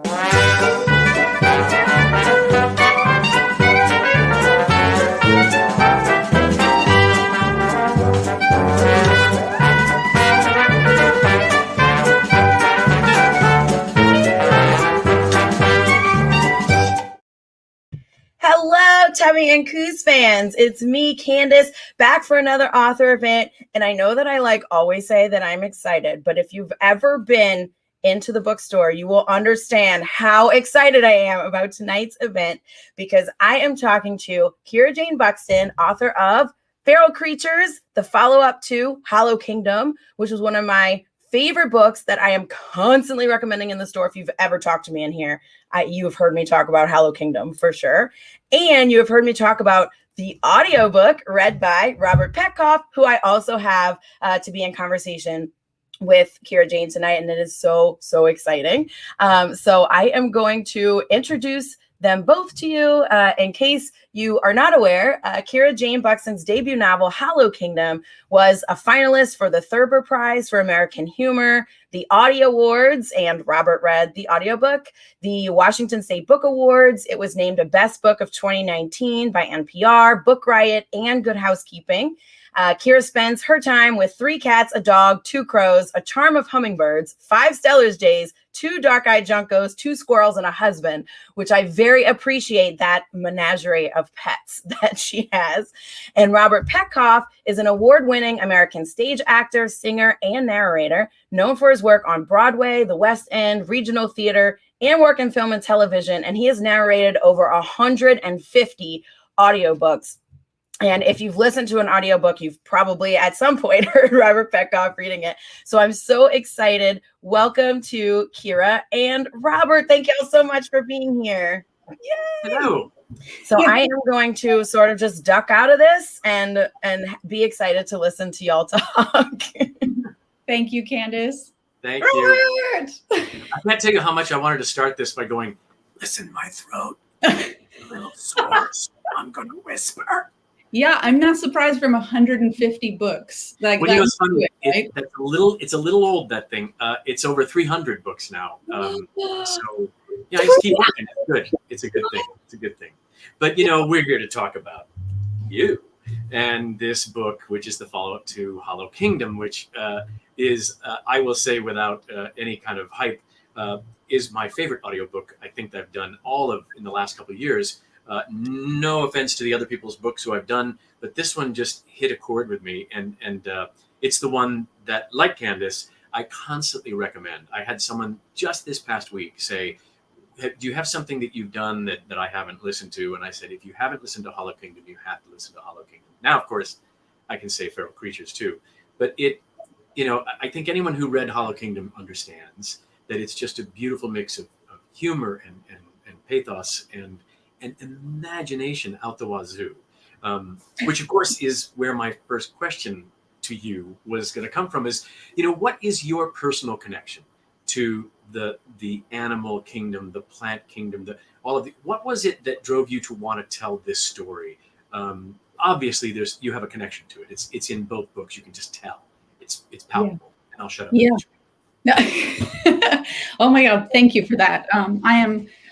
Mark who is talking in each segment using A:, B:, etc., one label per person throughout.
A: Hello, Tummy and Coos fans. It's me, Candace, back for another author event. And I know that I always say that I'm excited, but if you've ever been into the bookstore, you will understand how excited I am about tonight's event, because I am talking to Kira Jane Buxton, author of Feral Creatures, the follow-up to Hollow Kingdom, which was one of my favorite books that I am constantly recommending in the store. If you've ever talked to me in here, you have heard me talk about Hollow Kingdom for sure. And you have heard me talk about the audiobook read by Robert Petkoff, who I also have to be in conversation with Kira Jane tonight. And it is so, so exciting. So I am going to introduce them both to you. In case you are not aware, Kira Jane Buxton's debut novel, Hollow Kingdom, was a finalist for the Thurber Prize for American Humor, the Audie Awards, and Robert read the audiobook, the Washington State Book Awards. It was named a Best Book of 2019 by NPR, Book Riot, and Good Housekeeping. Kira spends her time with 3 cats, a dog, 2 crows, a charm of hummingbirds, 5 Stellar's jays, 2 dark-eyed juncos, 2 squirrels, and a husband, which I very appreciate that menagerie of pets that she has. And Robert Petkoff is an award-winning American stage actor, singer, and narrator, known for his work on Broadway, the West End, regional theater, and work in film and television. And he has narrated over 150 audiobooks. And if you've listened to an audiobook, you've probably at some point heard Robert Petkoff reading it. So I'm so excited. Welcome to Kira and Robert. Thank you all so much for being here.
B: Yay! Hello.
A: So I am going to sort of just duck out of this and be excited to listen to y'all talk.
C: Thank you, Candace.
B: Thank you. I can't tell you how much I wanted to start this by going, listen, my throat, a little sore, so I'm going to whisper.
C: Yeah, I'm not surprised from 150 books.
B: Well, it's funny. Right? It's a little old, that thing. It's over 300 books now. So yeah, I just keep working. It's good. It's a good thing. It's a good thing. But we're here to talk about you and this book, which is the follow-up to Hollow Kingdom, which is, I will say without any kind of hype, is my favorite audiobook I think that I've done in the last couple of years. No offense to the other people's books who I've done, but this one just hit a chord with me. And it's the one that, like Candace, I constantly recommend. I had someone just this past week say, do you have something that you've done that I haven't listened to? And I said, if you haven't listened to Hollow Kingdom, you have to listen to Hollow Kingdom. Now, of course, I can say Feral Creatures too. But I think anyone who read Hollow Kingdom understands that it's just a beautiful mix of humor and pathos and imagination out the wazoo, which of course is where my first question to you was going to come from. Is what is your personal connection to the animal kingdom, the plant kingdom, what was it that drove you to want to tell this story? Obviously, you have a connection to it. It's in both books. You can just tell. It's palpable. Yeah. And I'll shut up.
C: Yeah. Oh my God! Thank you for that.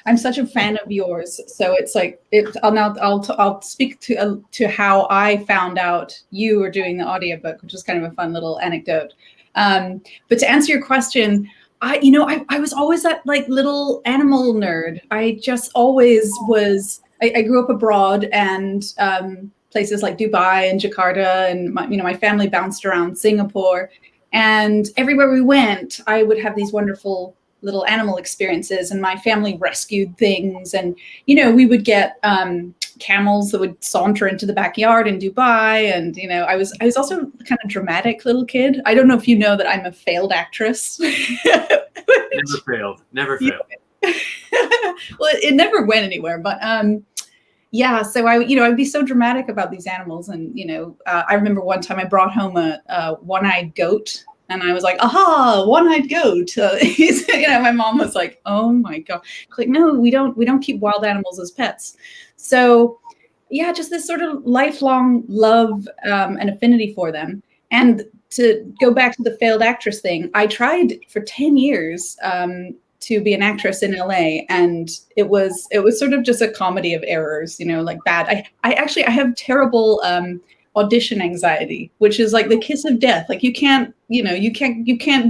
C: I'm such a fan of yours, so it's like I'll speak to how I found out you were doing the audiobook, which is kind of a fun little anecdote. But to answer your question, I was always that little animal nerd. I just always was. I grew up abroad, and places like Dubai and Jakarta, and my family bounced around Singapore, and everywhere we went, I would have these wonderful little animal experiences, and my family rescued things, and we would get camels that would saunter into the backyard in Dubai, and I was also kind of dramatic little kid. I don't know if you know that I'm a failed actress.
B: Never failed.
C: Well, it never went anywhere, but yeah, so I'd be so dramatic about these animals, and I remember one time I brought home a one-eyed goat. And I was like, aha, one-eyed goat. My mom was like, oh my God. Like, no, we don't keep wild animals as pets. So yeah, just this sort of lifelong love and affinity for them. And to go back to the failed actress thing, I tried for 10 years to be an actress in LA, and it was sort of just a comedy of errors, like bad. I have terrible audition anxiety, which is like the kiss of death. Like you can't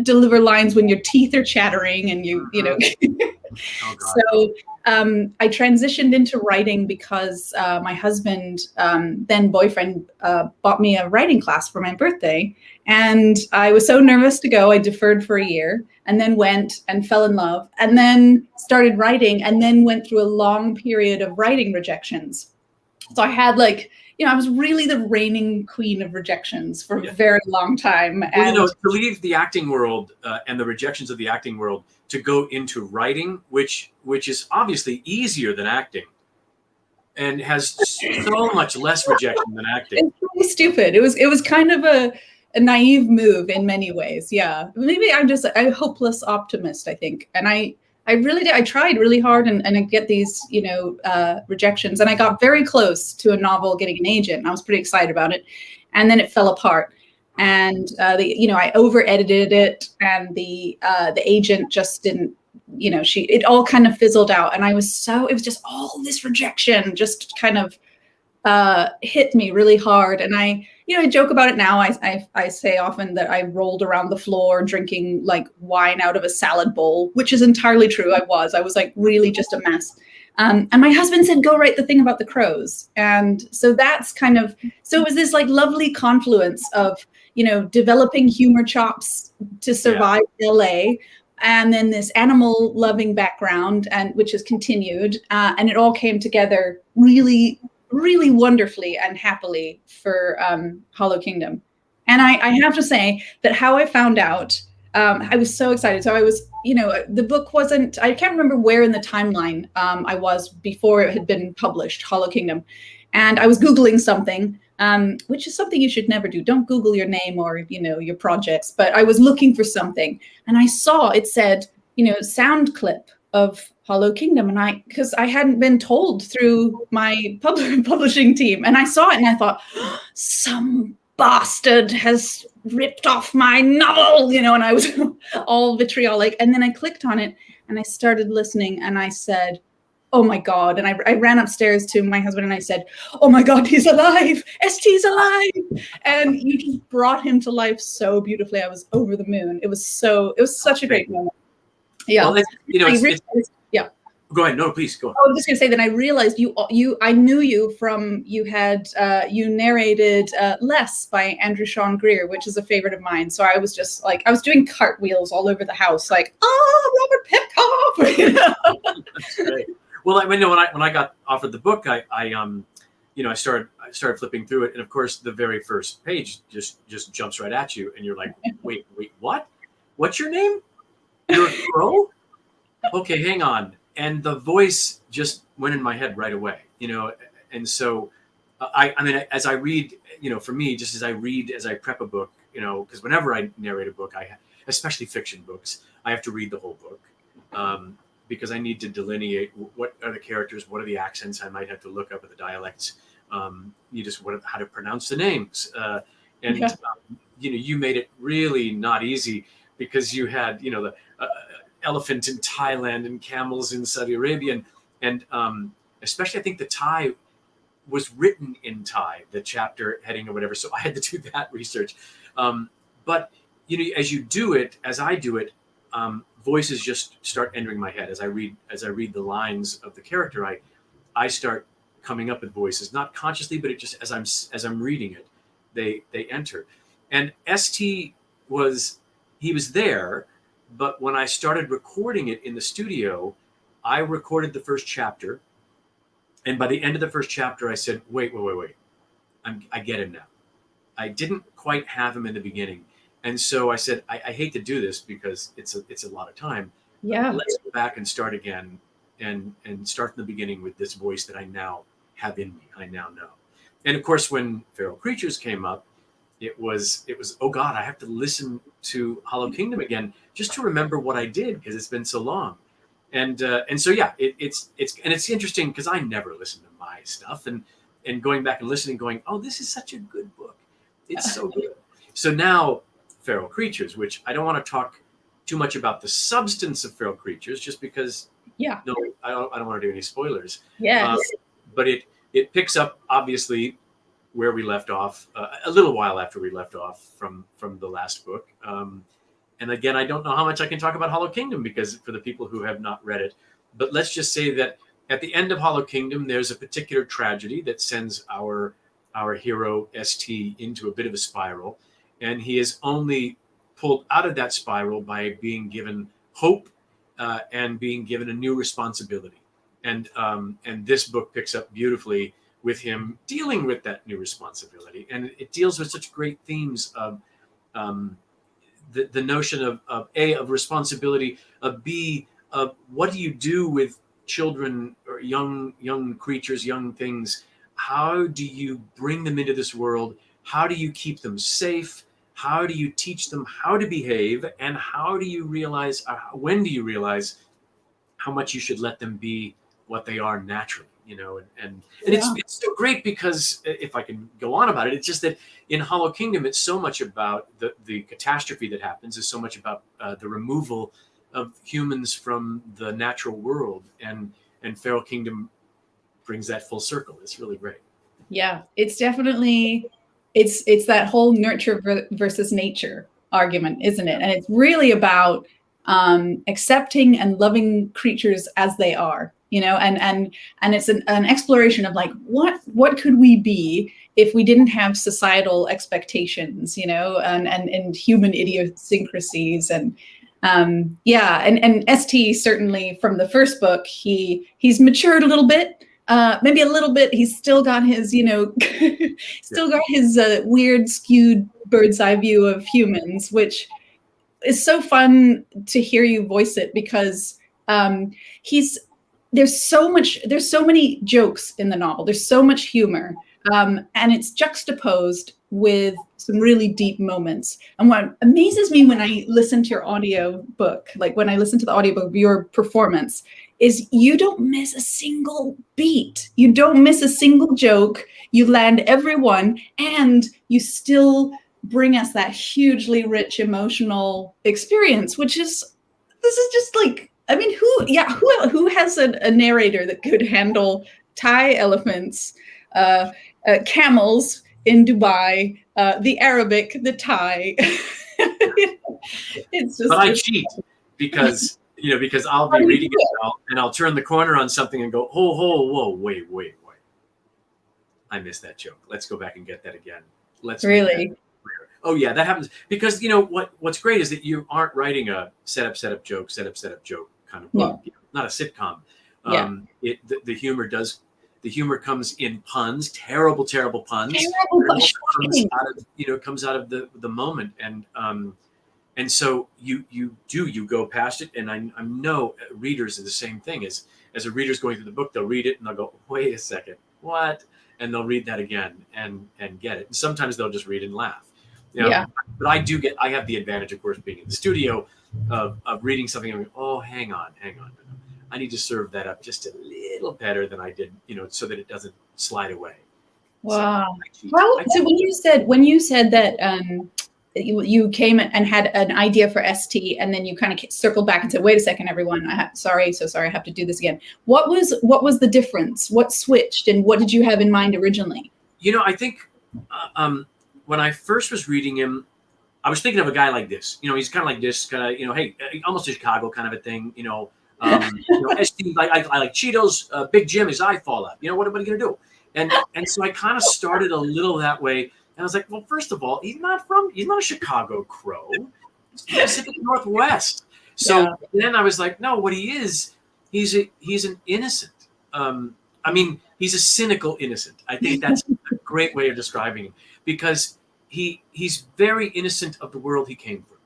C: deliver lines when your teeth are chattering and you know.
B: Oh, God.
C: So I transitioned into writing because my husband, then boyfriend, bought me a writing class for my birthday. And I was so nervous to go, I deferred for a year and then went and fell in love and then started writing and then went through a long period of writing rejections. So I had I was really the reigning queen of rejections for a very long time.
B: Well, to leave the acting world and the rejections of the acting world to go into writing, which is obviously easier than acting and has so much less rejection than acting.
C: It's really stupid. It was kind of a naive move in many ways. Yeah. Maybe I'm just a hopeless optimist, I think. And I really did. I tried really hard and I get these, rejections. And I got very close to a novel getting an agent. And I was pretty excited about it. And then it fell apart. And, I over edited it and the agent just didn't, it all kind of fizzled out. And it was just all this rejection just kind of hit me really hard. And I joke about it now. I say often that I rolled around the floor drinking like wine out of a salad bowl, which is entirely true. I was like really just a mess. And my husband said, go write the thing about the crows. And so so it was this like lovely confluence of, developing humor chops to survive LA. And then this animal loving background which has continued. And it all came together really, really wonderfully and happily for Hollow Kingdom. And I have to say that how I found out, I was so excited. So I was, the book wasn't, I can't remember where in the timeline I was before it had been published, Hollow Kingdom. And I was Googling something, which is something you should never do. Don't Google your name or, your projects. But I was looking for something and I saw it said, sound clip of Hollow Kingdom. And because I hadn't been told through my publishing team. And I saw it and I thought, some bastard has ripped off my novel, and I was all vitriolic. And then I clicked on it and I started listening and I said, oh my God. And I ran upstairs to my husband and I said, oh my God, he's alive. ST's alive. And you just brought him to life so beautifully. I was over the moon. It was such a great moment. Yeah.
B: Well,
C: yeah.
B: Go ahead. No, please go.
C: I was just going to say that I realized I knew you from, you narrated Less by Andrew Sean Greer, which is a favorite of mine. So I was just like, I was doing cartwheels all over the house, like, Robert Petkoff.
B: That's great. Well, when I got offered the book, I started flipping through it, and of course, the very first page just jumps right at you, and you're like, wait, what? What's your name? You're a crow? Okay, hang on. And the voice just went in my head right away, and so I mean, as I read, for me, just as I prep a book, because whenever I narrate a book, especially fiction books, I have to read the whole book. Because I need to delineate what are the characters, what are the accents. I might have to look up at the dialects. How to pronounce the names. You made it really not easy because you had, the elephant in Thailand and camels in Saudi Arabia. And especially I think the Thai was written in Thai, the chapter heading or whatever. So I had to do that research. But, as I do it, voices just start entering my head as I read the lines of the character. I start coming up with voices, not consciously, but it just as I'm reading it, they enter. And ST was there, but when I started recording it in the studio, I recorded the first chapter, and by the end of the first chapter, I said, wait, I get him now. I didn't quite have him in the beginning. And so I said, I hate to do this because it's a lot of time.
C: Yeah.
B: Let's go back and start again and start from the beginning with this voice that I now have in me. I now know. And of course, when Feral Creatures came up, it was, oh God, I have to listen to Hollow Kingdom again just to remember what I did because it's been so long. And so, yeah, it's interesting because I never listened to my stuff and going back and listening, going, oh, this is such a good book. It's so good. So now, Feral Creatures, which I don't want to talk too much about the substance of feral creatures, just because.
C: Yeah.
B: No, I don't want to do any spoilers.
C: Yes.
B: But it picks up obviously where we left off a little while after we left off from the last book. And again, I don't know how much I can talk about Hollow Kingdom, because for the people who have not read it, but let's just say that at the end of Hollow Kingdom, there's a particular tragedy that sends our hero ST into a bit of a spiral, and he is only pulled out of that spiral by being given hope and being given a new responsibility. And this book picks up beautifully with him dealing with that new responsibility, and it deals with such great themes of the notion of responsibility, of B, of what do you do with children or young creatures, young things? How do you bring them into this world? How do you keep them safe? How do you teach them how to behave? And how do you realize, when do you realize how much you should let them be what they are naturally? And it's so great, because if I can go on about it, it's just that in Hollow Kingdom, it's so much about the catastrophe that happens, is so much about the removal of humans from the natural world, and Feral Kingdom brings that full circle. It's really great.
C: Yeah, it's definitely, it's that whole nurture versus nature argument, isn't it? And it's really about accepting and loving creatures as they are, and it's an exploration of like, what could we be if we didn't have societal expectations, and human idiosyncrasies, and ST, certainly from the first book, he's matured a little bit, maybe a little bit. He's still got his, weird skewed bird's eye view of humans, which is so fun to hear you voice it, because there's so many jokes in the novel. There's so much humor, and it's juxtaposed with some really deep moments. And what amazes me when I listen to your audio book, like when I listen to the audiobook of your performance, is you don't miss a single beat. You don't miss a single joke. You land every one, and you still bring us that hugely rich emotional experience, this is just like, I mean, who has a narrator that could handle Thai elephants, camels in Dubai, the Arabic, the Thai? It's just.
B: But I cheat because I'll be reading it and I'll turn the corner on something and go, whoa, wait. I missed that joke. Let's go back and get that again. Let's
C: really.
B: Oh yeah, that happens, because what's great is that you aren't writing a setup joke kind of book.
C: No.
B: Not a sitcom.
C: Yeah.
B: The humor comes in puns, terrible puns.
C: Terrible,
B: comes out of the moment, and so you go past it, and I know readers are the same thing. As a reader's going through the book, they'll read it and they'll go, wait a second, what? And they'll read that again and get it. And sometimes they'll just read and laugh. But I have the advantage, of course, being in the studio of reading something and going, oh, hang on. I need to serve that up just a little better than I did, so that it doesn't slide away.
C: Wow. So when you said that you came and had an idea for ST, and then you kind of circled back and said, wait a second, everyone, sorry, I have to do this again. What was the difference? What switched, and what did you have in mind originally?
B: I think when I first was reading him, I was thinking of a guy like this. He's kind of like this, hey, almost a Chicago kind of a thing. ST, I like Cheetos. Big Jim, his eye fall out. What are you gonna do? And so I kind of started a little that way, and I was like, well, first of all, he's not a Chicago crow. He's the Pacific Northwest. So then I was like, no, what he is, he's an innocent. He's a cynical innocent. I think that's a great way of describing him, because he's very innocent of the world he came from,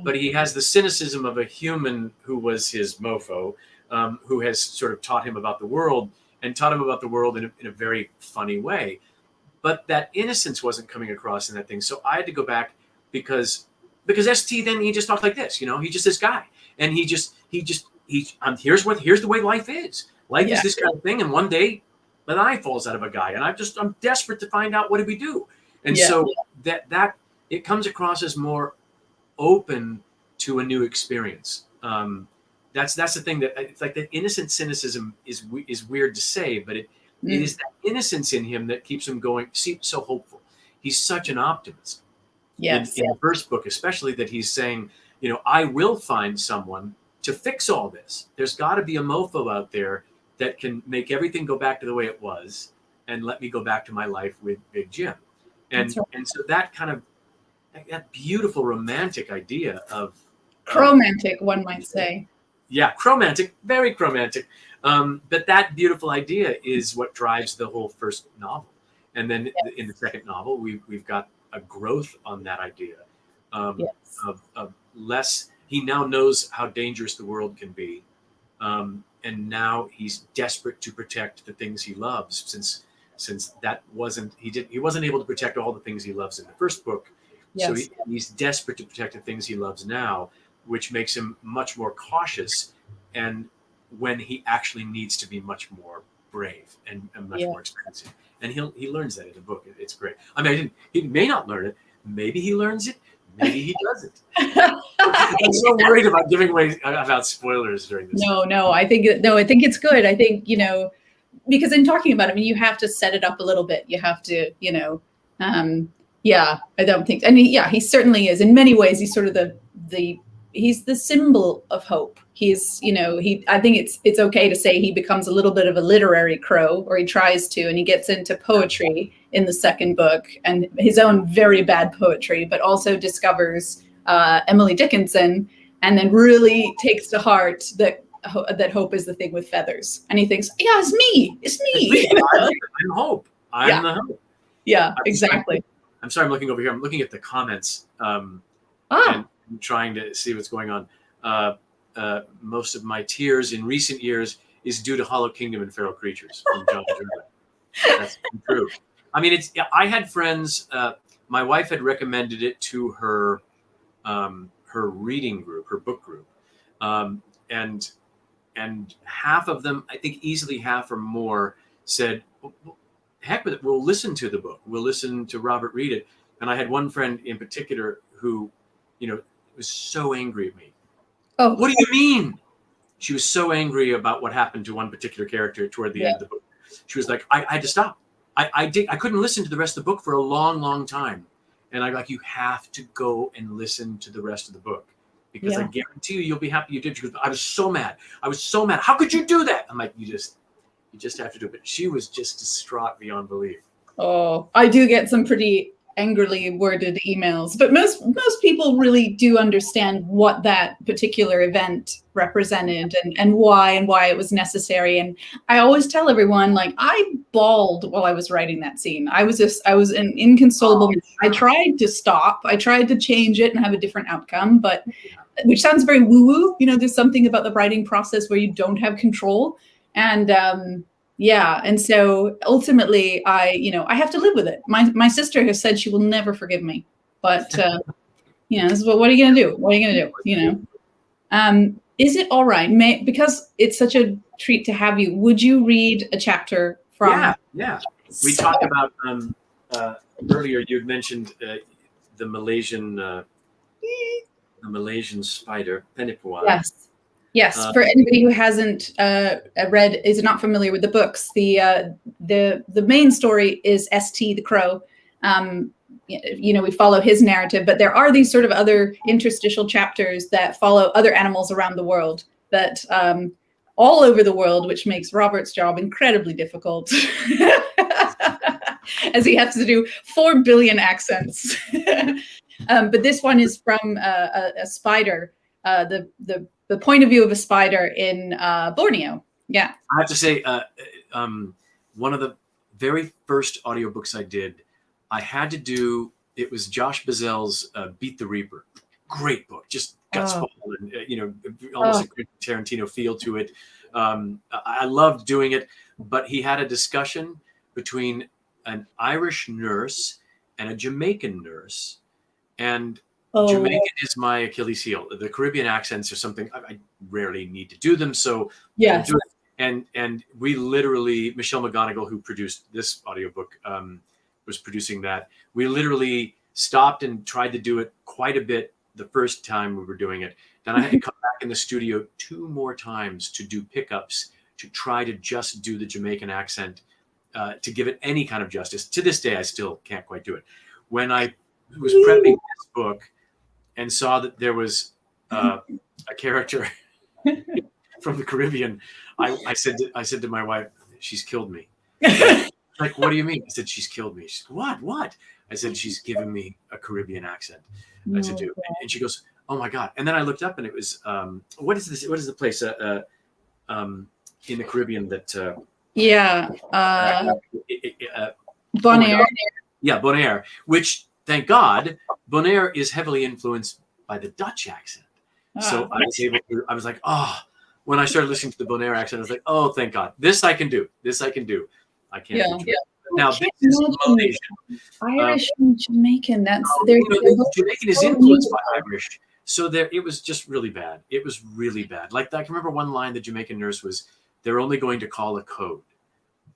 B: but he has the cynicism of a human who was his mofo, who has sort of taught him about the world in a very funny way. But that innocence wasn't coming across in that thing. So I had to go back because ST, then he just talked like this, he's just this guy. And here's the way life is. Life is this kind of thing. And one day an eye falls out of a guy, and I'm desperate to find out, what did we do? And so that it comes across as more open to a new experience. That's the thing, that it's like the innocent cynicism is weird to say, but it is that innocence in him that keeps him going. Seems so hopeful. He's such an optimist.
C: Yes.
B: In the first book, especially, that he's saying, I will find someone to fix all this. There's got to be a mofo out there that can make everything go back to the way it was and let me go back to my life with Big Jim. And
C: right.
B: and so that kind of that beautiful romantic idea of
C: chromantic, one might say.
B: Yeah, chromantic, very chromantic. But that beautiful idea is what drives the whole first novel. And then in the second novel, we've got a growth on that idea of less. He now knows how dangerous the world can be. And now he's desperate to protect the things he loves, since that wasn't, he wasn't able to protect all the things he loves in the first book. So he's desperate to protect the things he loves now, which makes him much more cautious, and when he actually needs to be much more brave and much more expensive. And he learns that in the book. It's great. I mean, he may not learn it. Maybe he learns it. Maybe he doesn't. I'm so worried about giving away about spoilers during this.
C: No, I think it's good. I think, because in talking about it, I mean, you have to set it up a little bit. You have to, I don't think, he certainly is. In many ways, he's sort of he's the symbol of hope. He's, I think it's okay to say he becomes a little bit of a literary crow, or he tries to, and he gets into poetry in the second book, and his own very bad poetry, but also discovers Emily Dickinson, and then really takes to heart that hope is the thing with feathers. And he thinks, yeah, it's me.
B: I'm hope. I'm the hope.
C: Yeah, exactly.
B: I'm sorry, I'm looking over here. I'm looking at the comments and trying to see what's going on. Most of my tears in recent years is due to Hollow Kingdom and Feral Creatures from John Gerber. That's true. I mean, I had friends. My wife had recommended it to her reading group, her book group, and half of them, I think easily half or more, said, heck with it, we'll listen to the book. We'll listen to Robert read it. And I had one friend in particular who, was so angry at me. Oh, what do you mean? She was so angry about what happened to one particular character toward the end of the book. She was like, I had to stop. I couldn't listen to the rest of the book for a long, long time. And I'm like, you have to go and listen to the rest of the book, because I guarantee you'll be happy you did. She goes, I was so mad. How could you do that? I'm like, you just have to do it. But she was just distraught beyond belief. Oh,
C: I do get some pretty angrily worded emails, but most people really do understand what that particular event represented and why it was necessary. And I always tell everyone, like, I bawled while I was writing that scene. I was an inconsolable. I tried to stop. I tried to change it and have a different outcome, but which sounds very woo-woo. There's something about the writing process where you don't have control. And and so ultimately I have to live with it. My sister has said she will never forgive me, but this is what are you going to do? What are you going to do? Is it all right? Because it's such a treat to have you. Would you read a chapter from?
B: Yeah. We talked about earlier. You had mentioned the Malaysian spider, Penipua.
C: Yes. For anybody who hasn't read, is not familiar with the books, the main story is St. the Crow. We follow his narrative, but there are these sort of other interstitial chapters that follow other animals around the world, that all over the world, which makes Robert's job incredibly difficult, as he has to do 4 billion accents. But this one is from a spider. The point of view of a spider in Borneo. Yeah.
B: I have to say, one of the very first audiobooks I did, I had to do, it was Josh Bazell's Beat the Reaper. Great book, just guts full, and almost a great Tarantino feel to it. I loved doing it, but he had a discussion between an Irish nurse and a Jamaican nurse, and Jamaican is my Achilles heel. The Caribbean accents are something I rarely need to do them, so
C: yes.
B: Do it. And we literally, Michelle McGonigal, who produced this audiobook, was producing that. We literally stopped and tried to do it quite a bit the first time we were doing it. Then I had to come back in the studio 2 more times to do pickups, to try to just do the Jamaican accent, to give it any kind of justice. To this day, I still can't quite do it. When I was prepping this book and saw that there was a character from the Caribbean, I said to my wife, "She's killed me." Like, what do you mean? I said, "She's killed me." She said, "What?" I said, "She's given me a Caribbean accent to do." And she goes, "Oh my God." And then I looked up and it was, what is this? What is the place in the Caribbean that...
C: Bonaire.
B: Yeah, Bonaire, which, thank God, Bonaire is heavily influenced by the Dutch accent. So I was able to, I was like, oh, when I started listening to the Bonaire accent, I was like, oh, thank God. This I can do. I can't do. Now, this is Malaysian.
C: Irish and Jamaican. That's
B: Jamaican is influenced by Irish. So it was just really bad. It was really bad. Like, I can remember one line the Jamaican nurse was, "They're only going to call a code."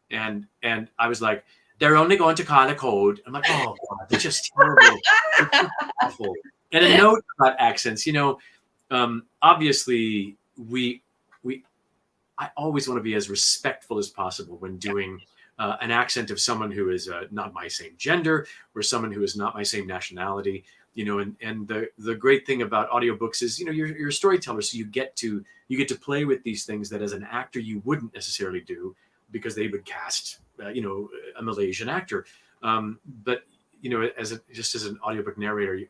B: And I was like, "They're only going to call a code." I'm like, oh God, that's just terrible. It's just awful. And a note about accents, obviously I always want to be as respectful as possible when doing an accent of someone who is not my same gender or someone who is not my same nationality, and the great thing about audiobooks is, you're a storyteller. So you get to play with these things that as an actor, you wouldn't necessarily do, because they would cast, a Malaysian actor. But, just as an audiobook narrator,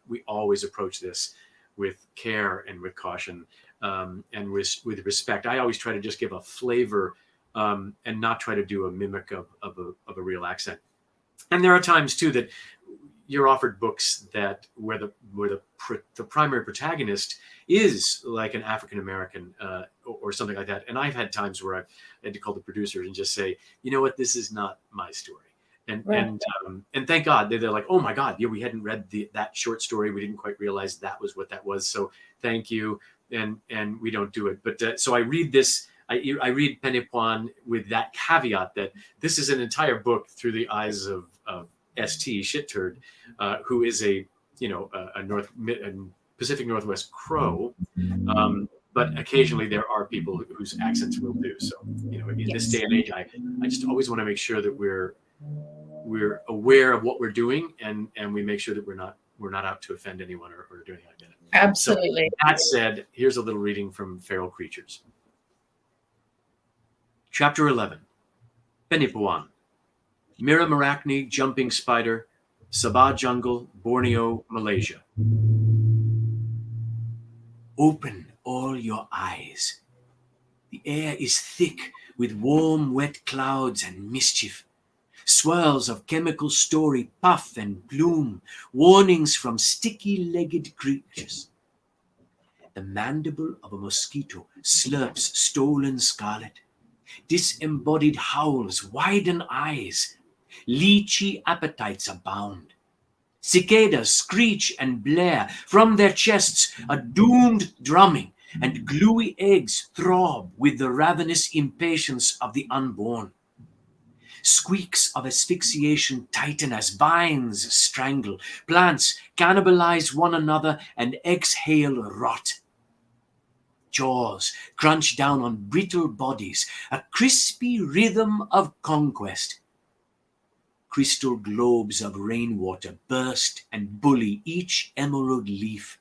B: we always approach this with care and with caution, and with respect. I always try to just give a flavor, and not try to do a mimic of a real accent. And there are times too that you're offered books where the primary protagonist is like an African American or something like that. And I've had times where I've had to call the producers and just say, "You know what, this is not my story." And thank God they're like, "Oh my God, yeah, we hadn't read that short story. We didn't quite realize that was what that was. So thank you." And we don't do it. But so I read this. I read Penny with that caveat that this is an entire book through the eyes of St. Shit Turd, who is a Pacific Northwest Crow, but occasionally there are people whose accents will do. So in this day and age, I just always want to make sure that we're aware of what we're doing, and we make sure that we're not out to offend anyone or do anything like that.
C: Absolutely.
B: So, that said, here's a little reading from Feral Creatures. Chapter 11. Penipuan. Miramarachni Jumping Spider, Sabah Jungle, Borneo, Malaysia. Open all your eyes. The air is thick with warm, wet clouds and mischief. Swirls of chemical story puff and bloom, warnings from sticky-legged creatures. The mandible of a mosquito slurps stolen scarlet. Disembodied howls widen eyes. Leechy appetites abound. Cicadas screech and blare. From their chests a doomed drumming, and gluey eggs throb with the ravenous impatience of the unborn. Squeaks of asphyxiation tighten as vines strangle. Plants cannibalize one another and exhale rot. Jaws crunch down on brittle bodies, a crispy rhythm of conquest. Crystal globes of rainwater burst and bully each emerald leaf.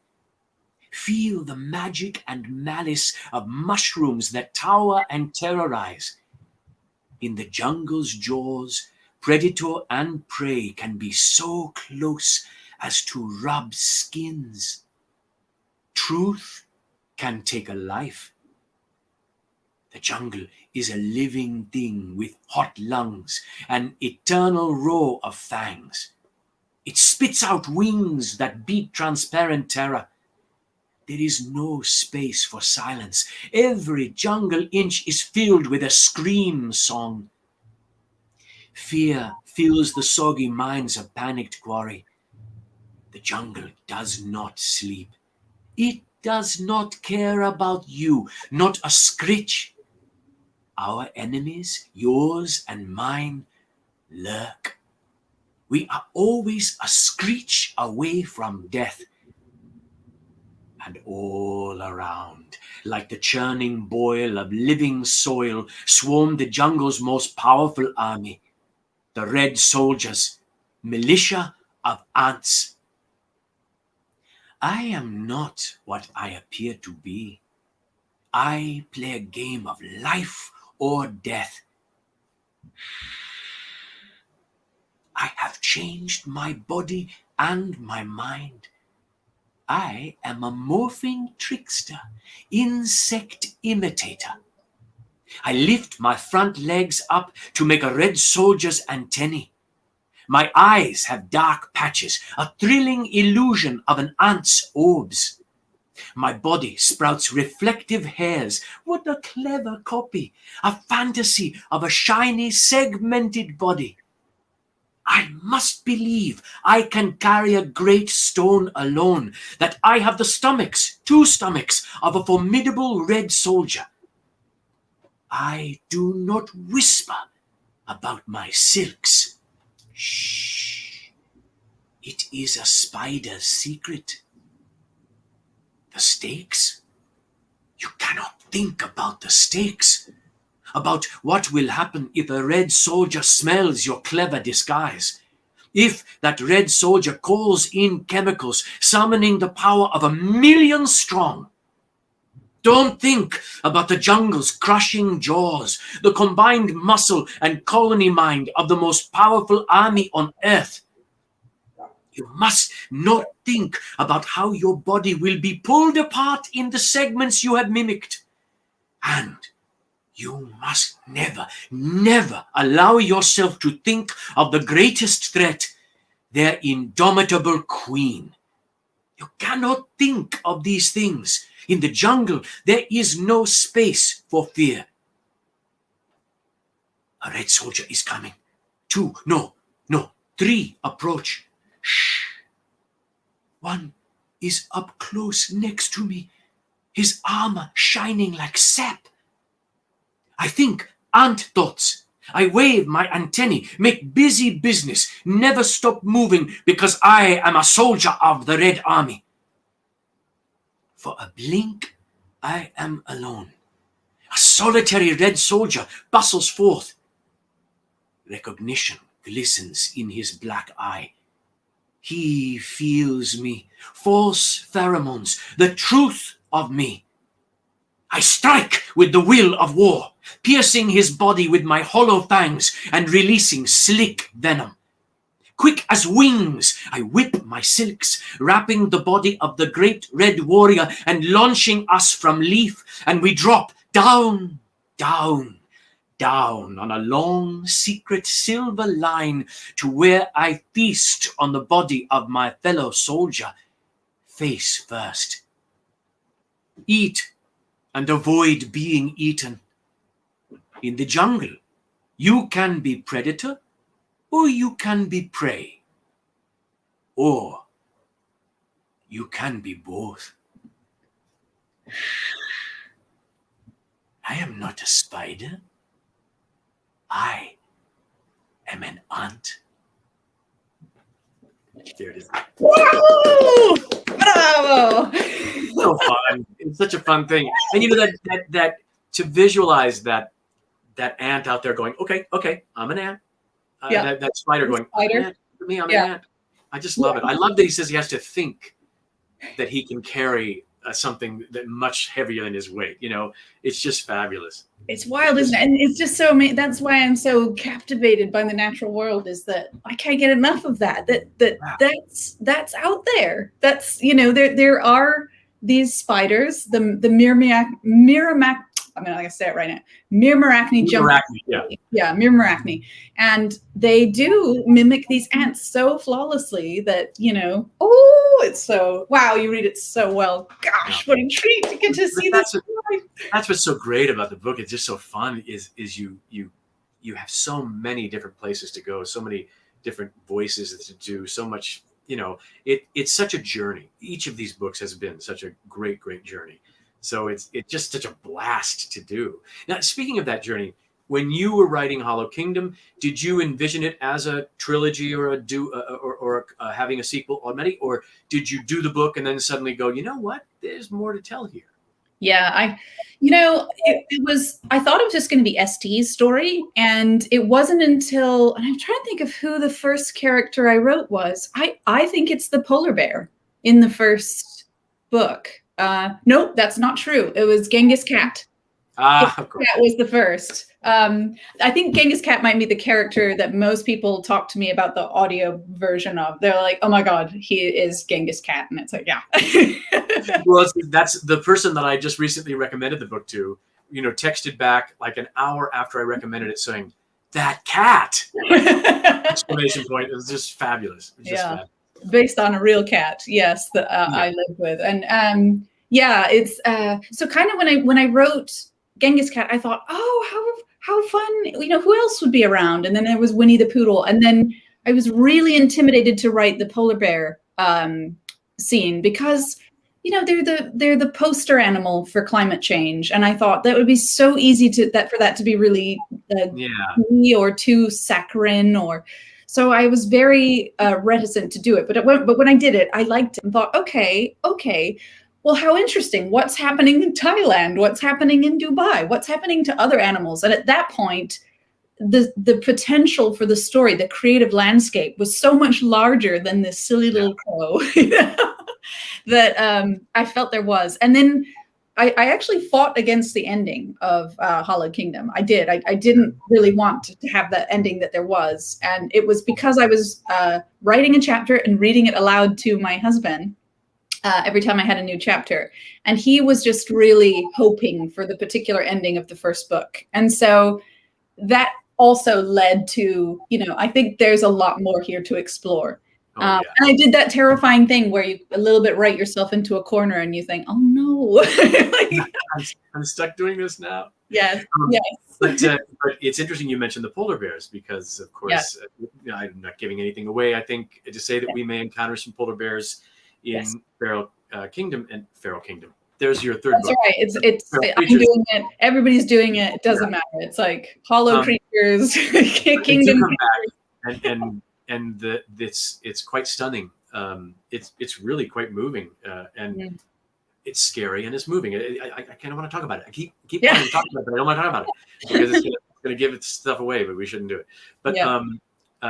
B: Feel the magic and malice of mushrooms that tower and terrorize. In the jungle's jaws, predator and prey can be so close as to rub skins. Truth can take a life. The jungle is a living thing with hot lungs, an eternal row of fangs. It spits out wings that beat transparent terror. There is no space for silence. Every jungle inch is filled with a scream song. Fear fills the soggy minds of panicked quarry. The jungle does not sleep. It does not care about you, not a scritch. Our enemies, yours and mine, lurk. We are always a screech away from death. And all around, like the churning boil of living soil, swarmed the jungle's most powerful army, the red soldiers, militia of ants. I am not what I appear to be. I play a game of life or death. I have changed my body and my mind. I am a morphing trickster, insect imitator. I lift my front legs up to make a red soldier's antennae. My eyes have dark patches, a thrilling illusion of an ant's orbs. My body sprouts reflective hairs. What a clever copy, a fantasy of a shiny, segmented body. I must believe I can carry a great stone alone, that I have the stomachs, 2 stomachs, of a formidable red soldier. I do not whisper about my silks. Shh. It is a spider's secret. The stakes? You cannot think about the stakes. About what will happen if a red soldier smells your clever disguise. If that red soldier calls in chemicals, summoning the power of 1,000,000 strong. Don't think about the jungle's crushing jaws, the combined muscle and colony mind of the most powerful army on earth. You must not think about how your body will be pulled apart in the segments you have mimicked. And you must never, never allow yourself to think of the greatest threat, their indomitable queen. You cannot think of these things. In the jungle, there is no space for fear. A red soldier is coming. 2, no, 3 approach. Shh. 1 is up close next to me, his armor shining like sap. I think ant thoughts. I wave my antennae, make busy business, never stop moving because I am a soldier of the Red Army. For a blink, I am alone. A solitary red soldier bustles forth. Recognition glistens in his black eye. He feels me, false pheromones, the truth of me. I strike with the will of war, piercing his body with my hollow fangs and releasing slick venom. Quick as wings, I whip my silks, wrapping the body of the great red warrior and launching us from leaf, and we drop down, down, down on a long, secret silver line to where I feast on the body of my fellow soldier, face first. Eat and avoid being eaten. In the jungle, you can be predator or you can be prey, or you can be both. I am not a spider. I am an ant. There it is.
C: Woo! Bravo!
B: So fun. It's such a fun thing. And you know that to visualize that ant out there going, okay, I'm an ant.
C: Yeah.
B: That spider going,
C: Spider.
B: I'm an ant. I just love it. I love that he says he has to think that he can carry something that much heavier than his weight. You know, it's just fabulous.
C: It's wild, isn't it? And it's just so amazing. That's why I'm so captivated by the natural world, is that I can't get enough of that. That's out there. That's, you know, there are these spiders, the Miramac. I'm gonna say it right now. Mirmarachne jump. Yeah, Mirmarachne, and they do mimic these ants so flawlessly that, you know. Oh, it's so wow! You read it so well. Gosh, what a treat to get to see this.
B: That's what's so great about the book. It's just so fun. Is you have so many different places to go, so many different voices to do, so much. You know, it's such a journey. Each of these books has been such a great journey. So it's just such a blast to do. Now, speaking of that journey, when you were writing Hollow Kingdom, did you envision it as a trilogy or or having a sequel already, or did you do the book and then suddenly go, you know what, there's more to tell here?
C: Yeah, it was, I thought it was just going to be ST's story. And it wasn't until, and I'm trying to think of who the first character I wrote was. I think it's the polar bear in the first book. Nope, that's not true. It was Genghis Cat.
B: Of course.
C: That was the first. I think Genghis Cat might be the character that most people talk to me about the audio version of. They're like, oh my God, he is Genghis Cat. And it's like, yeah.
B: Well, that's the person that I just recently recommended the book to, texted back like an hour after I recommended it saying, that cat! Exclamation point. It was just fabulous. It was just fabulous.
C: Based on a real cat, yes, that I lived with. And it's so kind of when I wrote Genghis Cat, I thought, oh, how fun, who else would be around? And then there was Winnie the Poodle. And then I was really intimidated to write the polar bear scene because, they're the poster animal for climate change. And I thought that would be so easy for that to be really or too saccharine so I was very reticent to do it. But when I did it, I liked it and thought, okay. Well, how interesting. What's happening in Thailand? What's happening in Dubai? What's happening to other animals? And at that point, the potential for the story, the creative landscape was so much larger than this silly little crow that I felt there was. And then I actually fought against the ending of Hollow Kingdom. I did. I didn't really want to have the ending that there was. And it was because I was writing a chapter and reading it aloud to my husband every time I had a new chapter. And he was just really hoping for the particular ending of the first book. And so that also led to, I think there's a lot more here to explore. And I did that terrifying thing where you a little bit write yourself into a corner and you think, oh no.
B: I'm stuck doing this now.
C: Yes.
B: But it's interesting you mentioned the polar bears because, of course, I'm not giving anything away. I think to say that we may encounter some polar bears in Feral Kingdom and Feral Kingdom. There's your third book.
C: That's right. I'm doing it. Everybody's doing it. It doesn't matter. It's like hollow creatures, kingdom
B: creatures. And it's quite stunning. It's really quite moving, and it's scary and it's moving. I kind of want to talk about it. I keep wanting to talk about it, but I don't want to talk about it because it's going to give its stuff away. But we shouldn't do it. But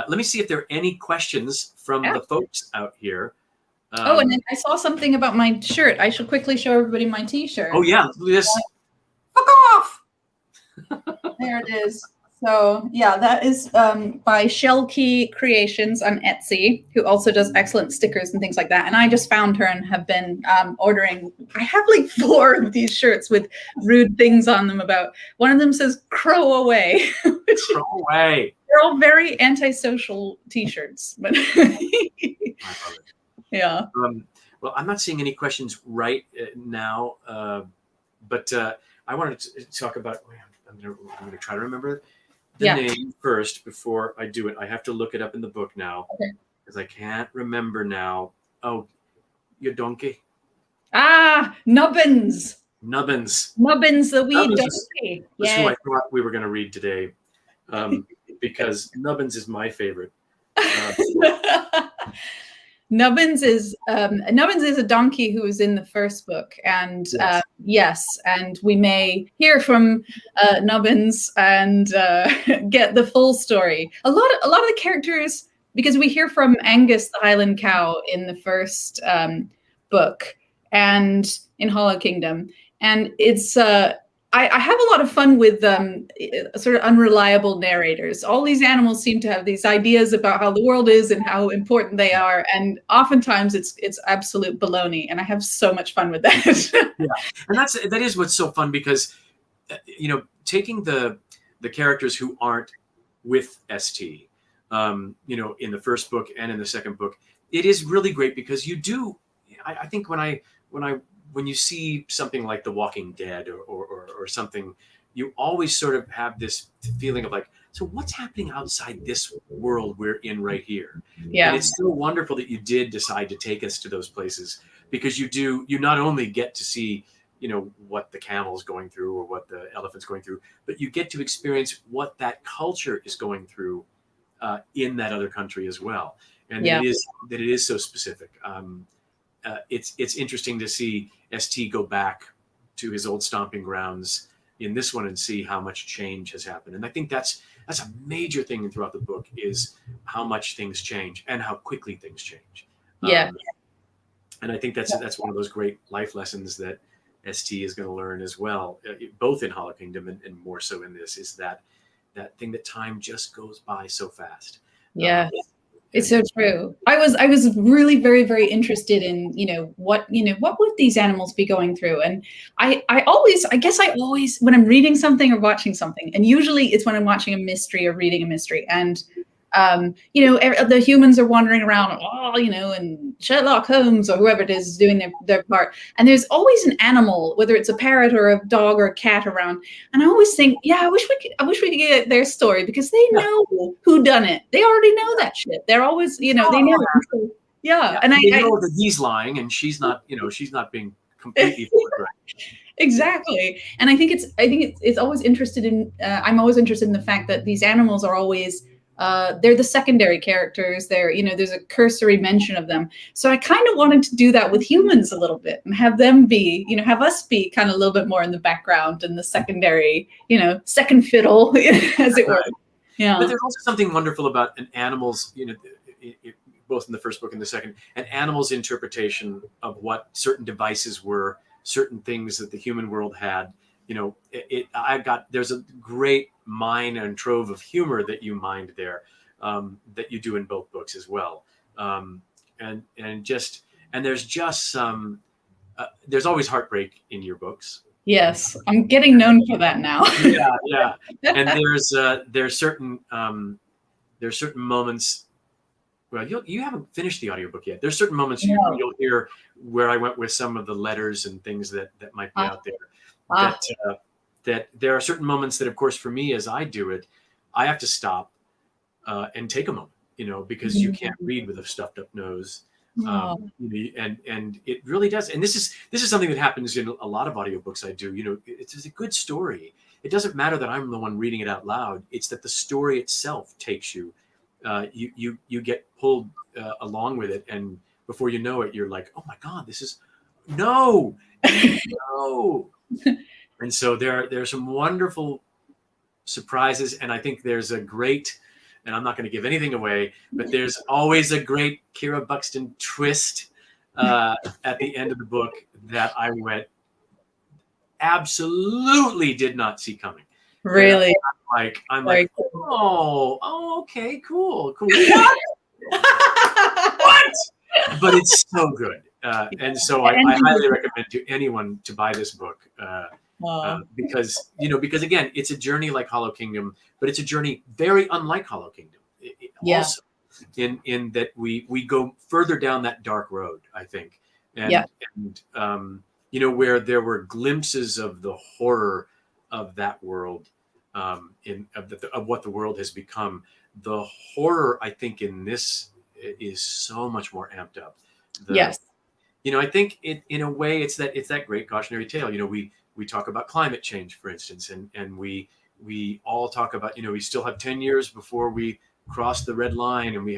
B: let me see if there are any questions from the folks out here.
C: And then I saw something about my shirt. I should quickly show everybody my T-shirt.
B: Oh yeah, this.
C: Fuck off! There it is. So that is by Shell Key Creations on Etsy, who also does excellent stickers and things like that. And I just found her and have been ordering. I have like 4 of these shirts with rude things on them. One of them says "Crow away."
B: Crow away.
C: They're all very antisocial T-shirts, but
B: I love it.
C: Yeah.
B: Well, I'm not seeing any questions right now, but I wanted to talk about. I'm going to try to remember the name first before I do it. I have to look it up in the book now because I can't remember now. Oh, your donkey.
C: Nubbins.
B: Nubbins, the
C: wee donkey.
B: That's who I thought we were going to read today, because Nubbins is my favorite.
C: Nubbins is a donkey who was in the first book, and and we may hear from Nubbins and get the full story. A lot of the characters, because we hear from Angus the Highland Cow in the first book and in Hollow Kingdom, and it's I have a lot of fun with sort of unreliable narrators. All these animals seem to have these ideas about how the world is and how important they are, and oftentimes it's absolute baloney. And I have so much fun with that.
B: And that is what's so fun, because taking the characters who aren't with ST, in the first book and in the second book, it is really great because you do. I think when you see something like The Walking Dead or something, you always sort of have this feeling of like, so what's happening outside this world we're in right here?
C: Yeah.
B: And it's so wonderful that you did decide to take us to those places, because you not only get to see, what the camel's going through or what the elephant's going through, but you get to experience what that culture is going through in that other country as well. and that it is so specific. It's interesting to see ST go back to his old stomping grounds in this one and see how much change has happened. And I think that's a major thing throughout the book, is how much things change and how quickly things change. And I think that's one of those great life lessons that ST is going to learn as well, both in Hollow Kingdom and more so in this, is that thing that time just goes by so fast.
C: It's so true. I was really very, very interested in, what would these animals be going through? And I guess I always, when I'm reading something or watching something, and usually it's when I'm watching a mystery or reading a mystery, and the humans are wandering around, and Sherlock Holmes or whoever it is doing their part. And there's always an animal, whether it's a parrot or a dog or a cat around. And I always think, I wish we could get their story, because they know who done it. They already know that shit. They're always, they know. So, and
B: I know that he's lying, and she's not being completely correct.
C: Exactly. And I think it's always interested in. I'm always interested in the fact that these animals are always. They're the secondary characters. There's a cursory mention of them. So I kind of wanted to do that with humans a little bit, and have them be, have us be kind of a little bit more in the background and the secondary, second fiddle, as it were. Yeah.
B: But there's also something wonderful about an animal's, both in the first book and the second, an animal's interpretation of what certain devices were, certain things that the human world had. There's a great mine and trove of humor that you mined there, that you do in both books as well. And there's just some, there's always heartbreak in your books.
C: Yes, I'm getting known for that now.
B: Yeah. And there's certain moments. Well, you haven't finished the audiobook yet. There's certain moments you'll hear where I went with some of the letters and things that might be out there. That there are certain moments that, of course, for me, as I do it, I have to stop and take a moment, because you can't read with a stuffed up nose. And it really does. And this is something that happens in a lot of audiobooks I do. It's a good story. It doesn't matter that I'm the one reading it out loud. It's that the story itself takes you. You get pulled along with it, and before you know it, you're like, oh my God, this is no. And so there's some wonderful surprises, and I think there's a great, and I'm not going to give anything away, but there's always a great Kira Buxton twist at the end of the book that I absolutely did not see coming.
C: Really?
B: I'm like, oh, okay, cool. What? But it's so good. And so I highly recommend to anyone to buy this book, because again, it's a journey like Hollow Kingdom, but it's a journey very unlike Hollow Kingdom. Also, in that we go further down that dark road, I think, and where there were glimpses of the horror of that world, of what the world has become. The horror, I think, in this is so much more amped up. I think in a way it's that great cautionary tale. We talk about climate change, for instance, and we all talk about, we still have 10 years before we cross the red line, and we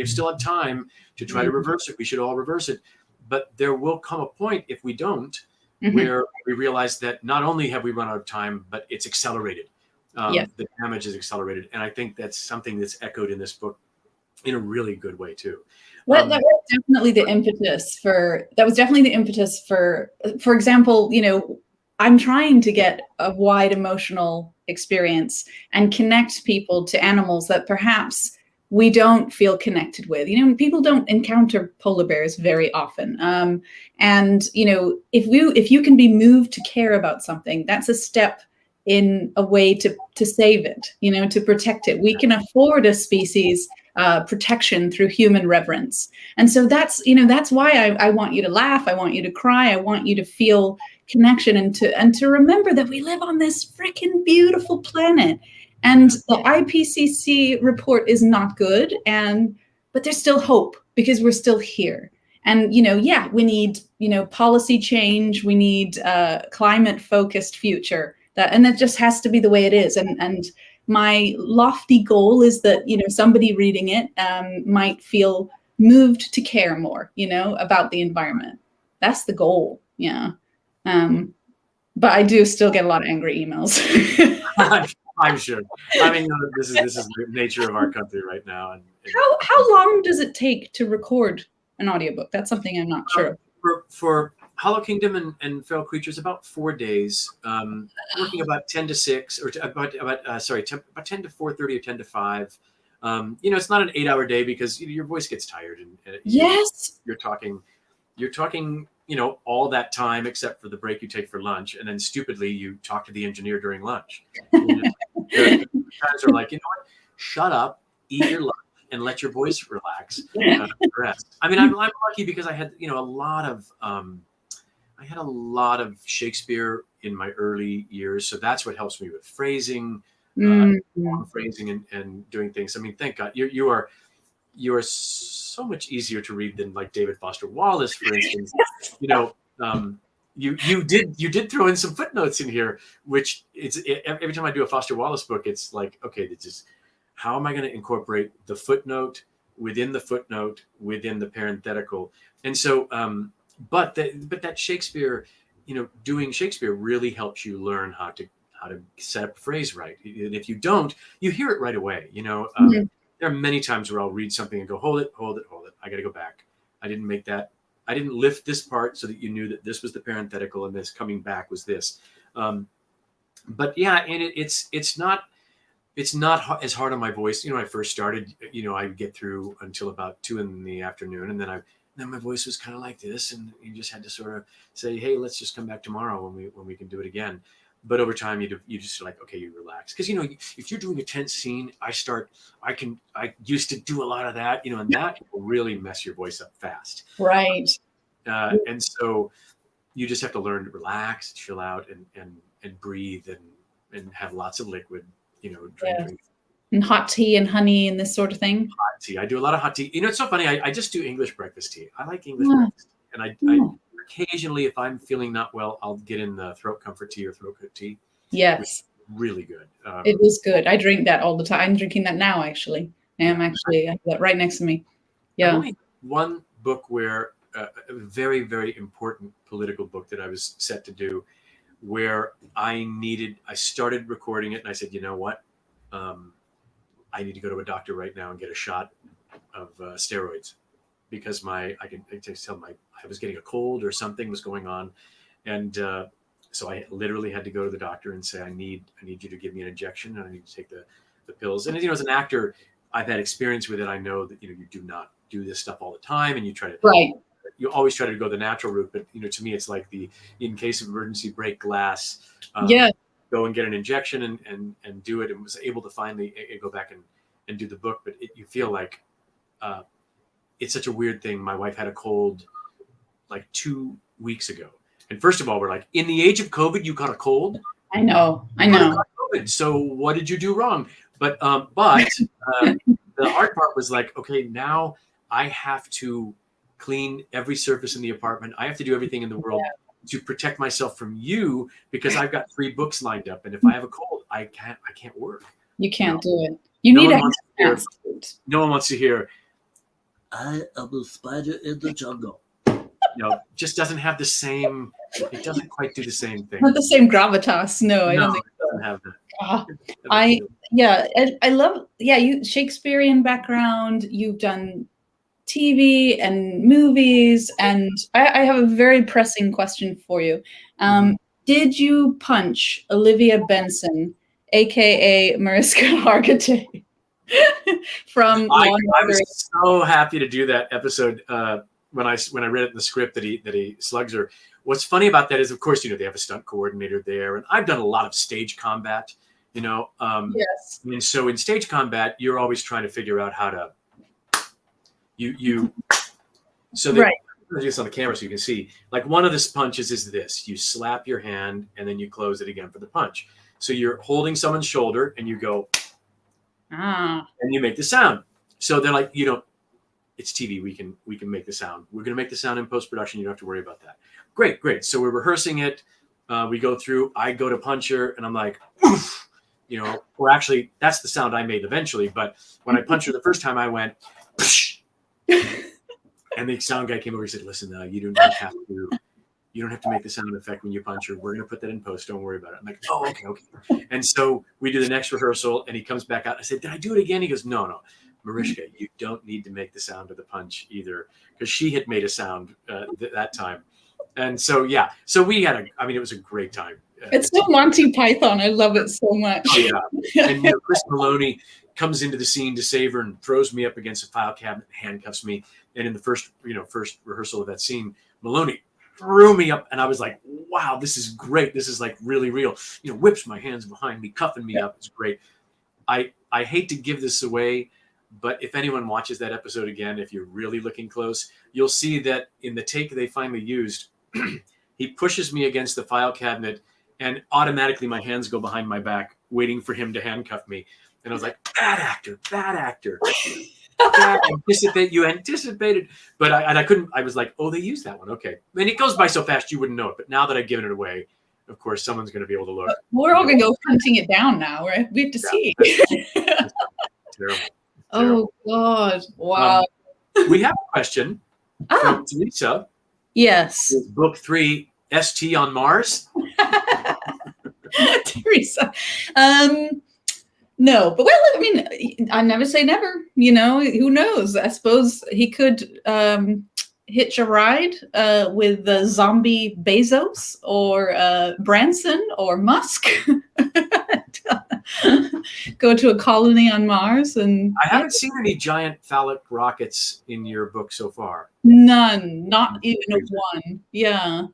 B: still have time to try to reverse it. We should all reverse it. But there will come a point, if we don't, where we realize that not only have we run out of time, but it's accelerated. The damage is accelerated. And I think that's something that's echoed in this book in a really good way too.
C: That was definitely the impetus for example, I'm trying to get a wide emotional experience and connect people to animals that perhaps we don't feel connected with. People don't encounter polar bears very often. And if you can be moved to care about something, that's a step in a way to save it, to protect it. We can afford a species protection through human reverence. And so that's why I want you to laugh. I want you to cry. I want you to feel connection and to remember that we live on this freaking beautiful planet. And the IPCC report is not good, but there's still hope because we're still here. And, we need, policy change. We need climate focused future. That just has to be the way it is. And my lofty goal is that, somebody reading it might feel moved to care more, about the environment. That's the goal. Yeah. But I do still get a lot of angry emails.
B: I'm sure. I mean, this is the nature of our country right now. And
C: how long does it take to record an audiobook? That's something I'm not sure.
B: For Hollow Kingdom and Feral Creatures, about 4 days. Working about 10 to 6, or about 10 to 4:30 or 10 to 5. It's not an 8-hour day because your voice gets tired, and
C: yes,
B: you're talking, all that time except for the break you take for lunch, and then stupidly you talk to the engineer during lunch. The guys are like, shut up, eat your lunch, and let your voice relax. Rest. I mean, I'm lucky because I had a lot of Shakespeare in my early years, so that's what helps me with phrasing, phrasing and doing things. I mean, thank God you are so much easier to read than like David Foster Wallace, for instance. You did throw in some footnotes in here, which every time I do a Foster Wallace book, it's like, okay, how am I going to incorporate the footnote within the parenthetical? And so, but that Shakespeare, doing Shakespeare really helps you learn how to set up a phrase right. And if you don't, you hear it right away. There are many times where I'll read something and go, hold it. I got to go back. I didn't make that. I didn't lift this part so that you knew that this was the parenthetical and this coming back was this. But yeah, and it's not as hard on my voice. When I first started, I'd get through until about 2 p.m, and then my voice was kind of like this, and you just had to sort of say, hey, let's just come back tomorrow when we can do it again. But over time, you just like, okay, you relax. Because, if you're doing a tense scene, I used to do a lot of that, and that will really mess your voice up fast.
C: Right.
B: And so you just have to learn to relax, chill out, and breathe and have lots of liquid, drink.
C: And hot tea and honey and this sort of thing.
B: Hot tea. I do a lot of hot tea. It's so funny. I just do English breakfast tea. I like English breakfast. And I occasionally, if I'm feeling not well, I'll get in the throat comfort tea or throat coat tea.
C: Yes.
B: Really good.
C: It is good. I drink that all the time. I'm drinking that now, actually. I have that right next to me. Yeah.
B: Only one book where a very, very important political book that I was set to do, where I started recording it, and I said, you know what? I need to go to a doctor right now and get a shot of steroids, because I was getting a cold or something was going on. And so I literally had to go to the doctor and say, I need you to give me an injection, and I need to take the pills. And as an actor, I've had experience with it. I know that, you do not do this stuff all the time, and you always try to go the natural route. But, to me, it's like in case of emergency, break glass, go and get an injection and do it. And was able to finally go back and do the book. But you feel like, it's such a weird thing. My wife had a cold like 2 weeks ago. And first of all, we're like, in the age of COVID, you got a cold?
C: I know.
B: COVID, so what did you do wrong? But the hard part was like, okay, now I have to clean every surface in the apartment. I have to do everything in the world to protect myself from you, because I've got 3 books lined up. And if I have a cold, I can't work.
C: You can't do it. You need
B: no one wants to hear,
D: I am a spider in the jungle.
B: Just doesn't have the same. It doesn't quite do the same thing.
C: Not the same gravitas. No, I don't think so.
B: It doesn't have that.
C: I love. You Shakespearean background. You've done TV and movies, and I have a very pressing question for you. Did you punch Olivia Benson, aka Mariska Hargitay?
B: I was so happy to do that episode when I read it in the script that he slugs her. What's funny about that is, of course, they have a stunt coordinator there, and I've done a lot of stage combat.
C: Yes.
B: And so in stage combat, you're always trying to figure out how to so that, do this on the camera so you can see. Like, one of the punches is this: you slap your hand and then you close it again for the punch. So you're holding someone's shoulder and you go. And you make the sound. So they're like, it's TV. We can make the sound. We're going to make the sound in post-production. You don't have to worry about that. Great. So we're rehearsing it. We go through, I go to punch her and I'm like, oof, or actually that's the sound I made eventually. But when I punched her the first time, I went, psh! And the sound guy came over and said, listen, you don't have to make the sound effect when you punch her. We're going to put that in post. Don't worry about it. I'm like, oh, okay. And so we do the next rehearsal and he comes back out. I said, did I do it again? He goes, no, Mariska, you don't need to make the sound of the punch either, because she had made a sound that time. And so, so we had it was a great time.
C: It's so Monty Python. I love it so much.
B: Oh, yeah. And Chris Maloney comes into the scene to save her and throws me up against a file cabinet and handcuffs me. And in the first rehearsal of that scene, Maloney threw me up and I was like, wow, this is great. This is like really real. Whips my hands behind me, cuffing me up. It's great. I hate to give this away, but if anyone watches that episode again, if you're really looking close, you'll see that in the take they finally used, he pushes me against the file cabinet and automatically my hands go behind my back, waiting for him to handcuff me. And I was like, bad actor. You anticipated. But I couldn't, I was like, oh, they used that one. Okay. And it goes by so fast you wouldn't know it. But now that I've given it away, of course, someone's going to be able to look.
C: We're all going to go hunting it down now. Right? We have to see.
B: That's terrible.
C: Oh, God. Wow.
B: We have a question from Teresa.
C: Yes.
B: Book 3, ST on Mars.
C: Teresa. No, but well, I mean, I never say never. Who knows? I suppose he could hitch a ride with zombie Bezos or Branson or Musk. Go to a colony on Mars. And
B: I haven't seen any giant phallic rockets in your book so far.
C: None, not even a one. Yeah.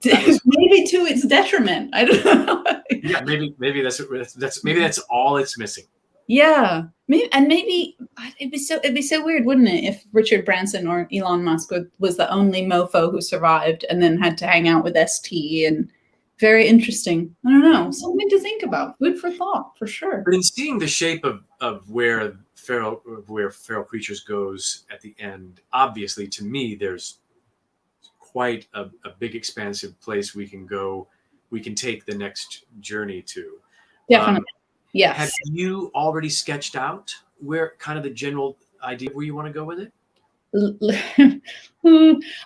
C: Maybe to its detriment. I don't know.
B: Yeah, maybe that's all it's missing.
C: Yeah, maybe it'd be so weird, wouldn't it, if Richard Branson or Elon Musk was the only mofo who survived and then had to hang out with ST. And very interesting. I don't know, something to think about. Food for thought, for sure.
B: But in seeing the shape of where feral creatures goes at the end, obviously to me there's quite a big expansive place we can go. We can take the next journey to.
C: Definitely. Yes.
B: Have you already sketched out where kind of the general idea where you want to go with it?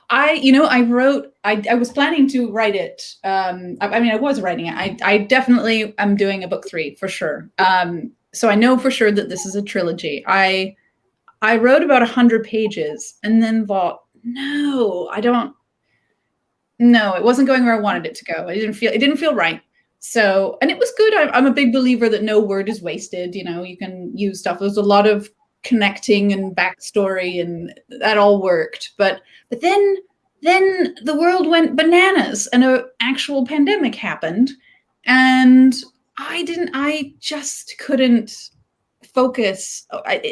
B: I was planning to write it. I was writing it. I definitely am doing a book 3 for sure. So I know for sure that this is a trilogy. I wrote about 100 pages and then thought, no, it wasn't going where I wanted it to go. It didn't feel right. So, and it was good. I'm a big believer that no word is wasted. You can use stuff. There's a lot of connecting and backstory, and that all worked. But then the world went bananas, and an actual pandemic happened, and I just couldn't focus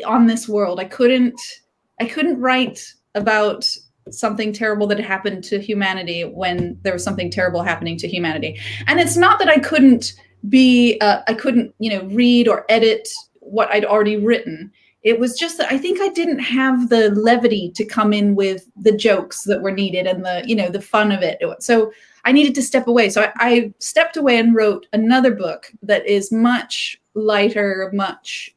B: on this world. I couldn't write about something terrible that happened to humanity when there was something terrible happening to humanity. And it's not that I couldn't read or edit what I'd already written. It was just that I think I didn't have the levity to come in with the jokes that were needed and the fun of it. So I needed to step away. So I stepped away and wrote another book that is much lighter, much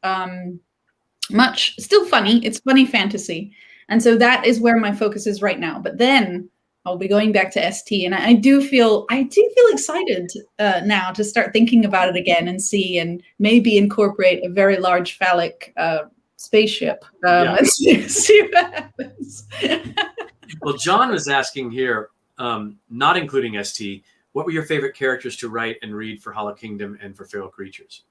B: still funny. It's funny fantasy. And so that is where my focus is right now. But then I'll be going back to ST, and I do feel excited now to start thinking about it again and maybe incorporate a very large phallic spaceship. And see what happens. Well, John was asking here, not including ST, what were your favorite characters to write and read for Hollow Kingdom and for Feral Creatures?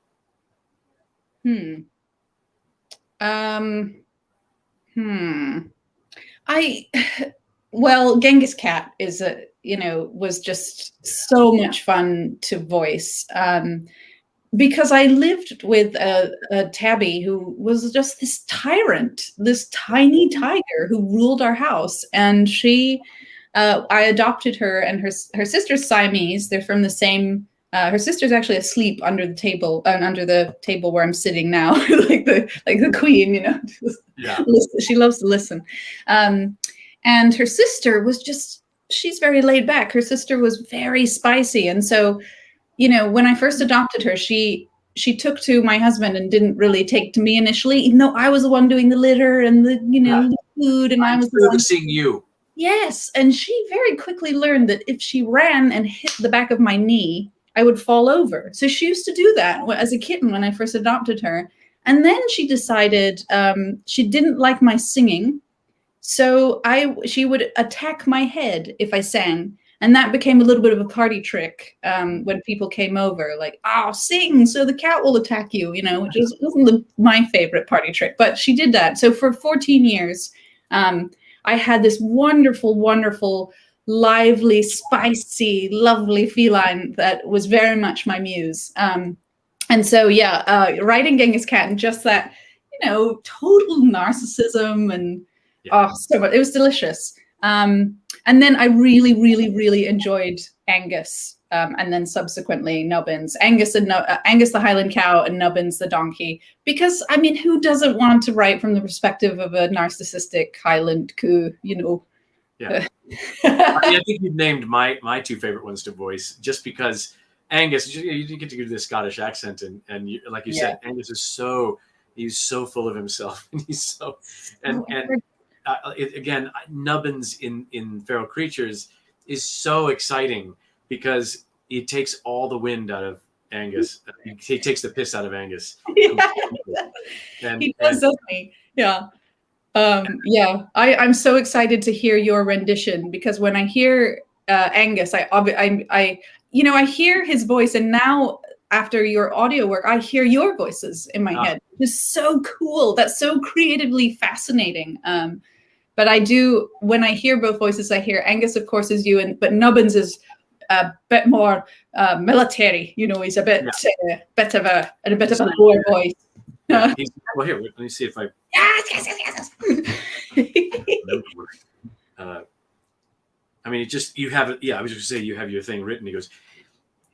C: Genghis Cat was just so much fun to voice, because I lived with a tabby who was just this tyrant, this tiny tiger who ruled our house. And I adopted her, and her sister's Siamese. They're from the same. Her sister's actually asleep under the table where I'm sitting now, like the queen, Yeah. She loves to listen. And her sister was she's very laid back. Her sister was very spicy. And so when I first adopted her, she took to my husband and didn't really take to me initially, even though I was the one doing the litter and the food, and I was the one
B: seeing you.
C: Yes, and she very quickly learned that if she ran and hit the back of my knee, I would fall over. So she used to do that as a kitten when I first adopted her. And then she decided she didn't like my singing, so she would attack my head if I sang. And that became a little bit of a party trick when people came over, like, oh, sing so the cat will attack you, which wasn't my favorite party trick. But she did that. So for 14 years, I had this wonderful, wonderful, lively, spicy, lovely feline that was very much my muse. And so, writing Genghis Cat and just that, total narcissism and so much. It was delicious. And then I really, really, really enjoyed Angus, and then subsequently Nubbins. Angus the Highland cow, and Nubbins the donkey. Because who doesn't want to write from the perspective of a narcissistic Highland coo?
B: Yeah, I think you've named my two favorite ones to voice, just because Angus, you get to do this Scottish accent, and like you said, Angus is he's so full of himself, and he's so again, Nubbins in Feral Creatures is so exciting because he takes all the wind out of Angus. He takes the piss out of Angus.
C: He does, doesn't he? Yeah. I'm so excited to hear your rendition, because when I hear Angus, I hear his voice, and now after your audio work, I hear your voices in my head. It's so cool. That's so creatively fascinating. But I do, when I hear both voices, I hear Angus, of course, is you, but Nubbins is a bit more military. He's a bit of a lower voice.
B: Yeah, well, here, let me see if I. Yes. You have it. Yeah, I was just going to say you have your thing written. He goes,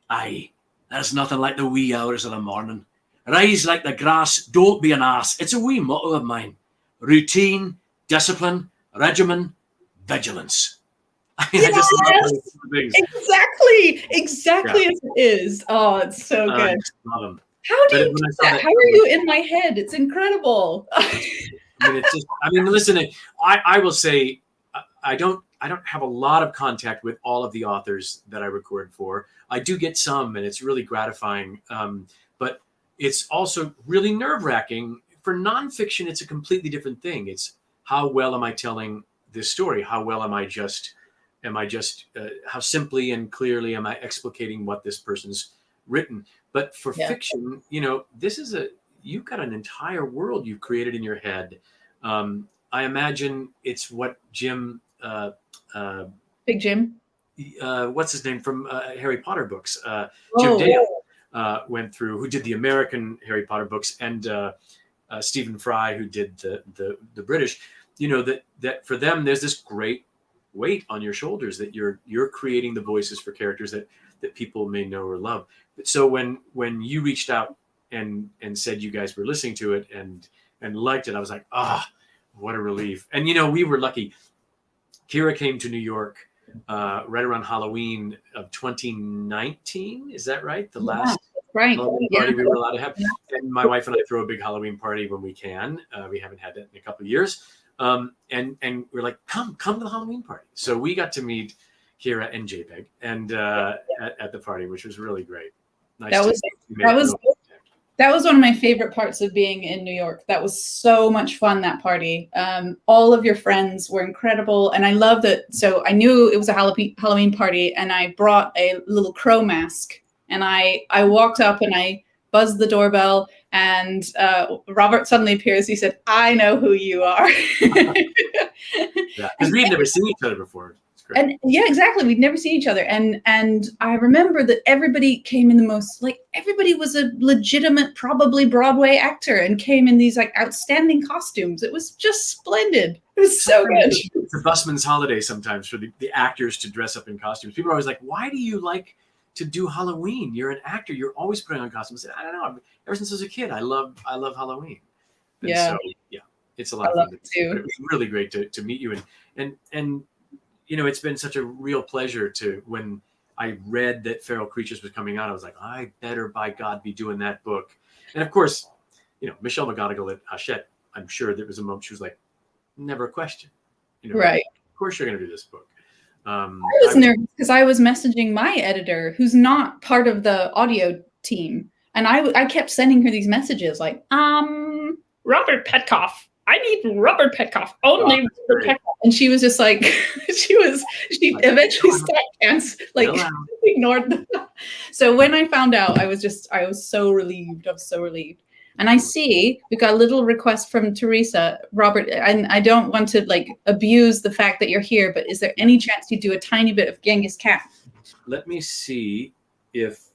B: "Aye, there's nothing like the wee hours of the morning. Rise like the grass, don't be an ass. It's a wee motto of mine. Routine, discipline, regimen, vigilance." I just love those things.
C: Exactly as it is. Oh, it's so good.
B: I just love them.
C: How do you do that? How are you in my head? It's incredible.
B: Listen, I will say I don't have a lot of contact with all of the authors that I record for. I do get some, and it's really gratifying. But it's also really nerve-wracking. For nonfiction, it's a completely different thing. It's how well am I telling this story? How well am I just how simply and clearly am I explicating what this person's written? But for fiction, this is you've got an entire world you've created in your head. I imagine it's what Jim,
C: Big Jim,
B: what's his name from Harry Potter books, Jim Dale went through, who did the American Harry Potter books, and Stephen Fry, who did the British. That for them, there's this great weight on your shoulders that you're creating the voices for characters that people may know or love. So when you reached out and said you guys were listening to it and liked it, I was like, what a relief. And we were lucky. Kira came to New York right around Halloween of 2019. Is that right? The last Halloween party we were allowed to have. And my wife and I throw a big Halloween party when we can. We haven't had that in a couple of years. And we're like, come to the Halloween party. So we got to meet Kira and JPEG and at the party, which was really great. Nice. That was one of my favorite parts of being in New York. That was so much fun, that party. All of your friends were incredible. And I love that. So I knew it was a Halloween party, and I brought a little crow mask, and I walked up and I buzzed the doorbell, and Robert suddenly appears. He said, "I know who you are." Because we had never seen each other before.
C: And exactly. We'd never seen each other. And I remember that everybody came in the most, everybody was a legitimate, probably Broadway actor, and came in these outstanding costumes. It was just splendid. It was so good.
B: It's a busman's holiday sometimes for the actors to dress up in costumes. People are always like, why do you like to do Halloween? You're an actor. You're always putting on costumes. I don't know. Ever since I was a kid, I love Halloween. And so, it's a lot of fun. It was really great to meet you. And it's been such a real pleasure when I read that Feral Creatures was coming out, I was like, I better by God be doing that book. And of course, Michelle McGonigal at Hachette, I'm sure there was a moment she was like, never a question.
C: Right.
B: Of course you're going to do this book.
C: I was nervous because I was messaging my editor, who's not part of the audio team, and I kept sending her these messages like, Robert Petkoff. I need Robert Petkoff. Only Robert Petkoff. And she was just like, she eventually stopped and ignored them. So when I found out, I was so relieved. I was so relieved. And I see we got a little request from Teresa. Robert, and I don't want to abuse the fact that you're here, but is there any chance you do a tiny bit of Genghis Khan?
B: Let me see if.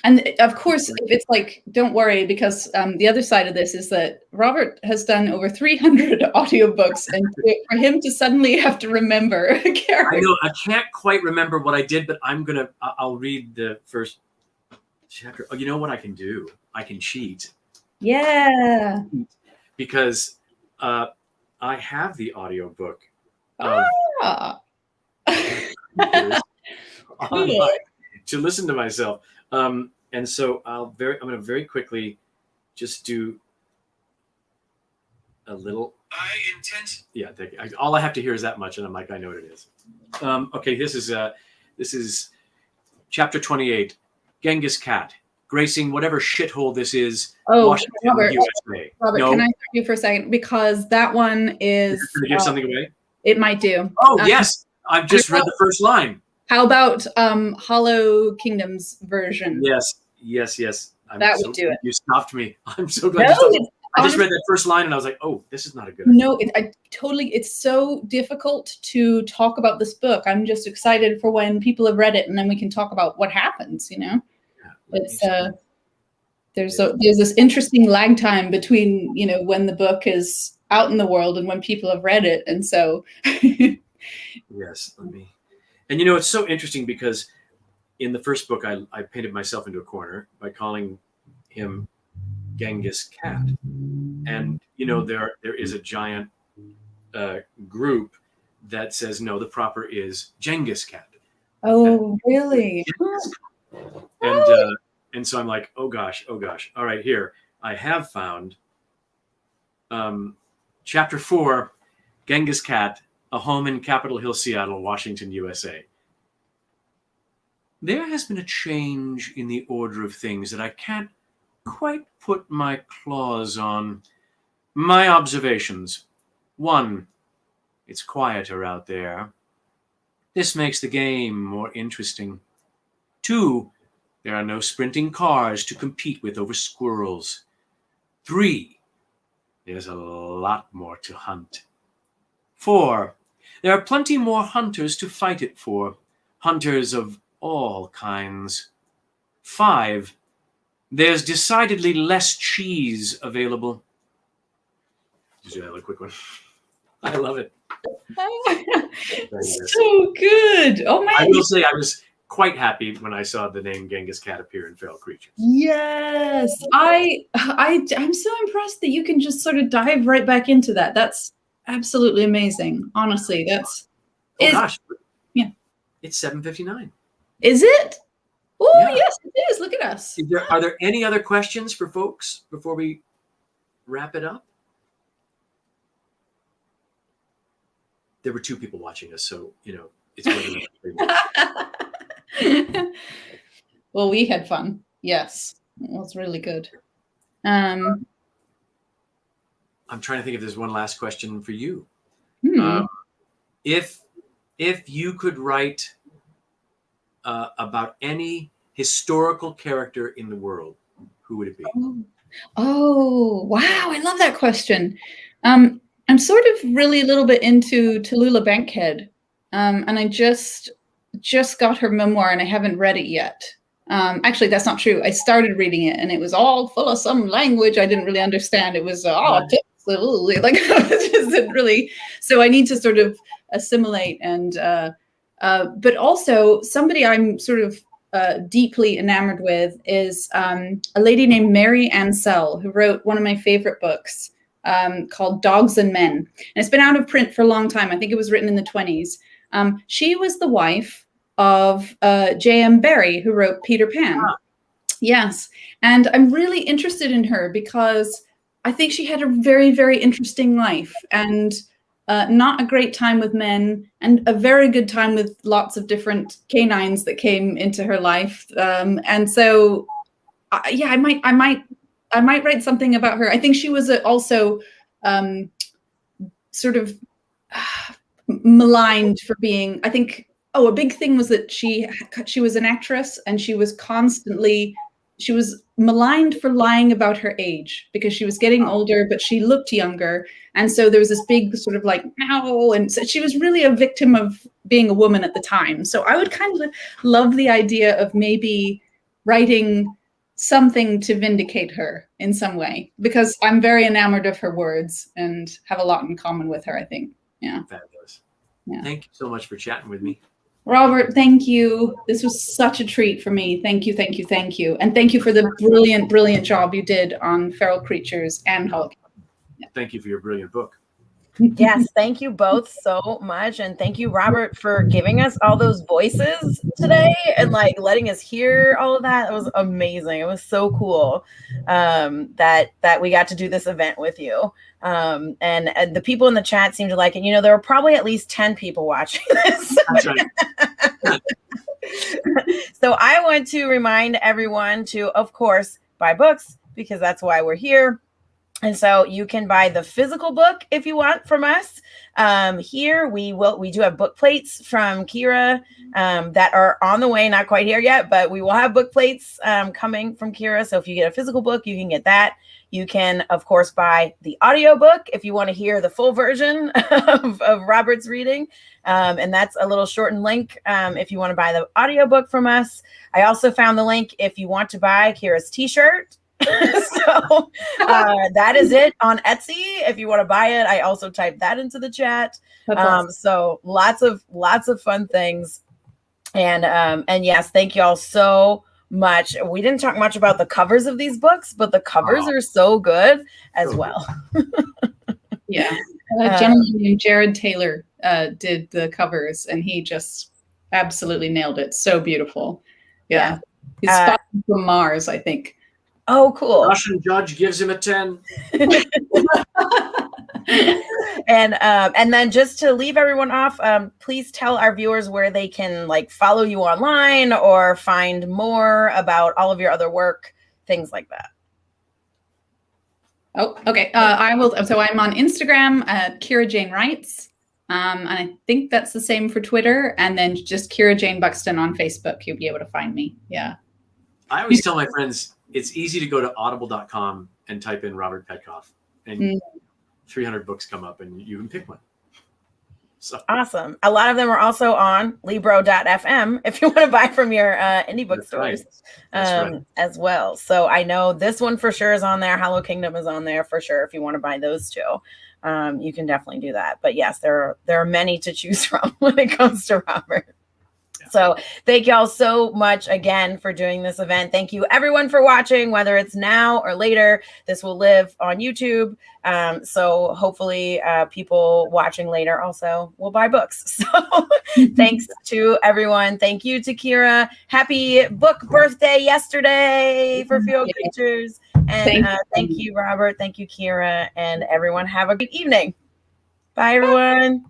C: And of course, if it's don't worry, because the other side of this is that Robert has done over 300 audiobooks, and for him to suddenly have to remember a character.
B: I know, I can't quite remember what I did, but I'll read the first chapter. Oh, you know what I can do? I can cheat.
C: Yeah.
B: Because I have the audiobook online to listen to myself. And so I'm going to very quickly just do a little. Yeah, thank you. All I have to hear is that much, and I'm like, I know what it is. Okay, this is chapter 28, Genghis Cat, gracing whatever shithole this is.
C: Oh,
B: Washington,
C: Robert,
B: USA.
C: Robert,
B: no?
C: Can I stop you for a second? Because that one is.
B: Going to give something away?
C: It might do.
B: Oh, yes. I've just read the first line.
C: How about Hollow Kingdom's version?
B: Yes.
C: That would do it.
B: You stopped me. I'm so glad you stopped me. I just read that first line and I was like, oh, this is not a good idea.
C: No, it's so difficult to talk about this book. I'm just excited for when people have read it and then we can talk about what happens, Yeah, it's there's this interesting lag time between, when the book is out in the world and when people have read it. And so
B: yes, and it's so interesting because in the first book, I painted myself into a corner by calling him Genghis Cat. And, there is a giant group that says, no, the proper is Genghis Cat.
C: Oh, really?
B: And so I'm like, oh gosh. All right, here. I have found chapter 4, Genghis Cat, a home in Capitol Hill, Seattle, Washington, USA. There has been a change in the order of things that I can't quite put my claws on. My observations. 1, it's quieter out there. This makes the game more interesting. 2, there are no sprinting cars to compete with over squirrels. 3, there's a lot more to hunt. 4, there are plenty more hunters to fight it for. Hunters of all kinds. 5, there's decidedly less cheese available. Just do that quick one. I love it.
C: So good. Oh man.
B: I will say I was quite happy when I saw the name Genghis Cat appear in Feral Creatures.
C: Yes. I'm so impressed that you can just sort of dive right back into that. That's absolutely amazing. Honestly,
B: Gosh.
C: Yeah.
B: It's 7:59.
C: Is it? Oh,
B: Yeah.
C: Yes, it is. Look at us.
B: Are there any other questions for folks before we wrap it up? There were 2 people watching us, so, it's really
C: Well, we had fun. Yes. It was really good.
B: I'm trying to think if there's one last question for you. If you could write about any historical character in the world, who would it be?
C: Oh, wow. I love that question. I'm sort of really a little bit into Tallulah Bankhead. And I just got her memoir and I haven't read it yet. Actually, that's not true. I started reading it and it was all full of some language I didn't really understand. It was it didn't really. So I need to sort of assimilate and but also somebody I'm sort of deeply enamored with is a lady named Mary Ansell, who wrote one of my favorite books called Dogs and Men. And it's been out of print for a long time. I think it was written in the 1920s. She was the wife of J.M. Barrie, who wrote Peter Pan.
B: Ah.
C: Yes. And I'm really interested in her because I think she had a very, very interesting life, and not a great time with men, and a very good time with lots of different canines that came into her life. And so, I might write something about her. I think she was also sort of maligned for being, I think, a big thing was that she was an actress, and she was maligned for lying about her age because she was getting older, but she looked younger. And so there was this big sort of like, no. And so she was really a victim of being a woman at the time. So I would kind of love the idea of maybe writing something to vindicate her in some way, because I'm very enamored of her words and have a lot in common with her, I think. Yeah.
B: Fabulous.
C: Yeah.
B: Thank you so much for chatting with me.
C: Robert, thank you. This was such a treat for me. Thank you, thank you, thank you. And thank you for the brilliant, brilliant job you did on Feral Creatures and Hulk.
B: Yeah. Thank you for your brilliant book.
A: Yes, thank you both so much. And thank you, Robert, for giving us all those voices today and like letting us hear all of that. It was amazing. It was so cool that we got to do this event with you. And the people in the chat seemed to like it. You know, there were probably at least 10 people watching this.
B: That's right.
A: So I want to remind everyone to, of course, buy books, because that's why we're here. And so you can buy the physical book if you want from us. Here we do have book plates from Kira that are on the way, not quite here yet, but we will have book plates coming from Kira. So if you get a physical book, you can get that. You can, of course, buy the audiobook if you want to hear the full version of Robert's reading. And that's a little shortened link if you want to buy the audiobook from us. I also found the link if you want to buy Kira's t-shirt. So that is it on Etsy. If you want to buy it, I also typed that into the chat.
C: Awesome.
A: So lots of fun things. And yes, thank you all so much. We didn't talk much about the covers of these books, but the covers are so good as well.
C: Yeah. A gentleman named Jared Taylor did the covers, and he just absolutely nailed it. So beautiful. Yeah. He's spotted from Mars, I think.
A: Oh, cool.
B: Russian judge gives him a 10.
A: And then just to leave everyone off, please tell our viewers where they can like follow you online or find more about all of your other work, things like that.
C: Oh, okay. I will. So I'm on Instagram at Kira Jane Writes. And I think that's the same for Twitter. And then just Kira Jane Buxton on Facebook. You'll be able to find me. Yeah. I
B: always tell my friends, it's easy to go to audible.com and type in Robert Petkoff, and 300 books come up and you can pick one. So
A: awesome. A lot of them are also on Libro.fm if you want to buy from your indie bookstores as well. So I know this one for sure is on there. Hollow Kingdom is on there for sure. If you want to buy those two, you can definitely do that. But yes, there are many to choose from when it comes to Robert. So thank y'all so much again for doing this event. Thank you everyone for watching, whether it's now or later. This will live on YouTube. So hopefully people watching later also will buy books. So thanks to everyone. Thank you to Kira. Happy book birthday yesterday for Feral Creatures. And thank you, Robert. Thank you, Kira. And everyone have a good evening. Bye, everyone.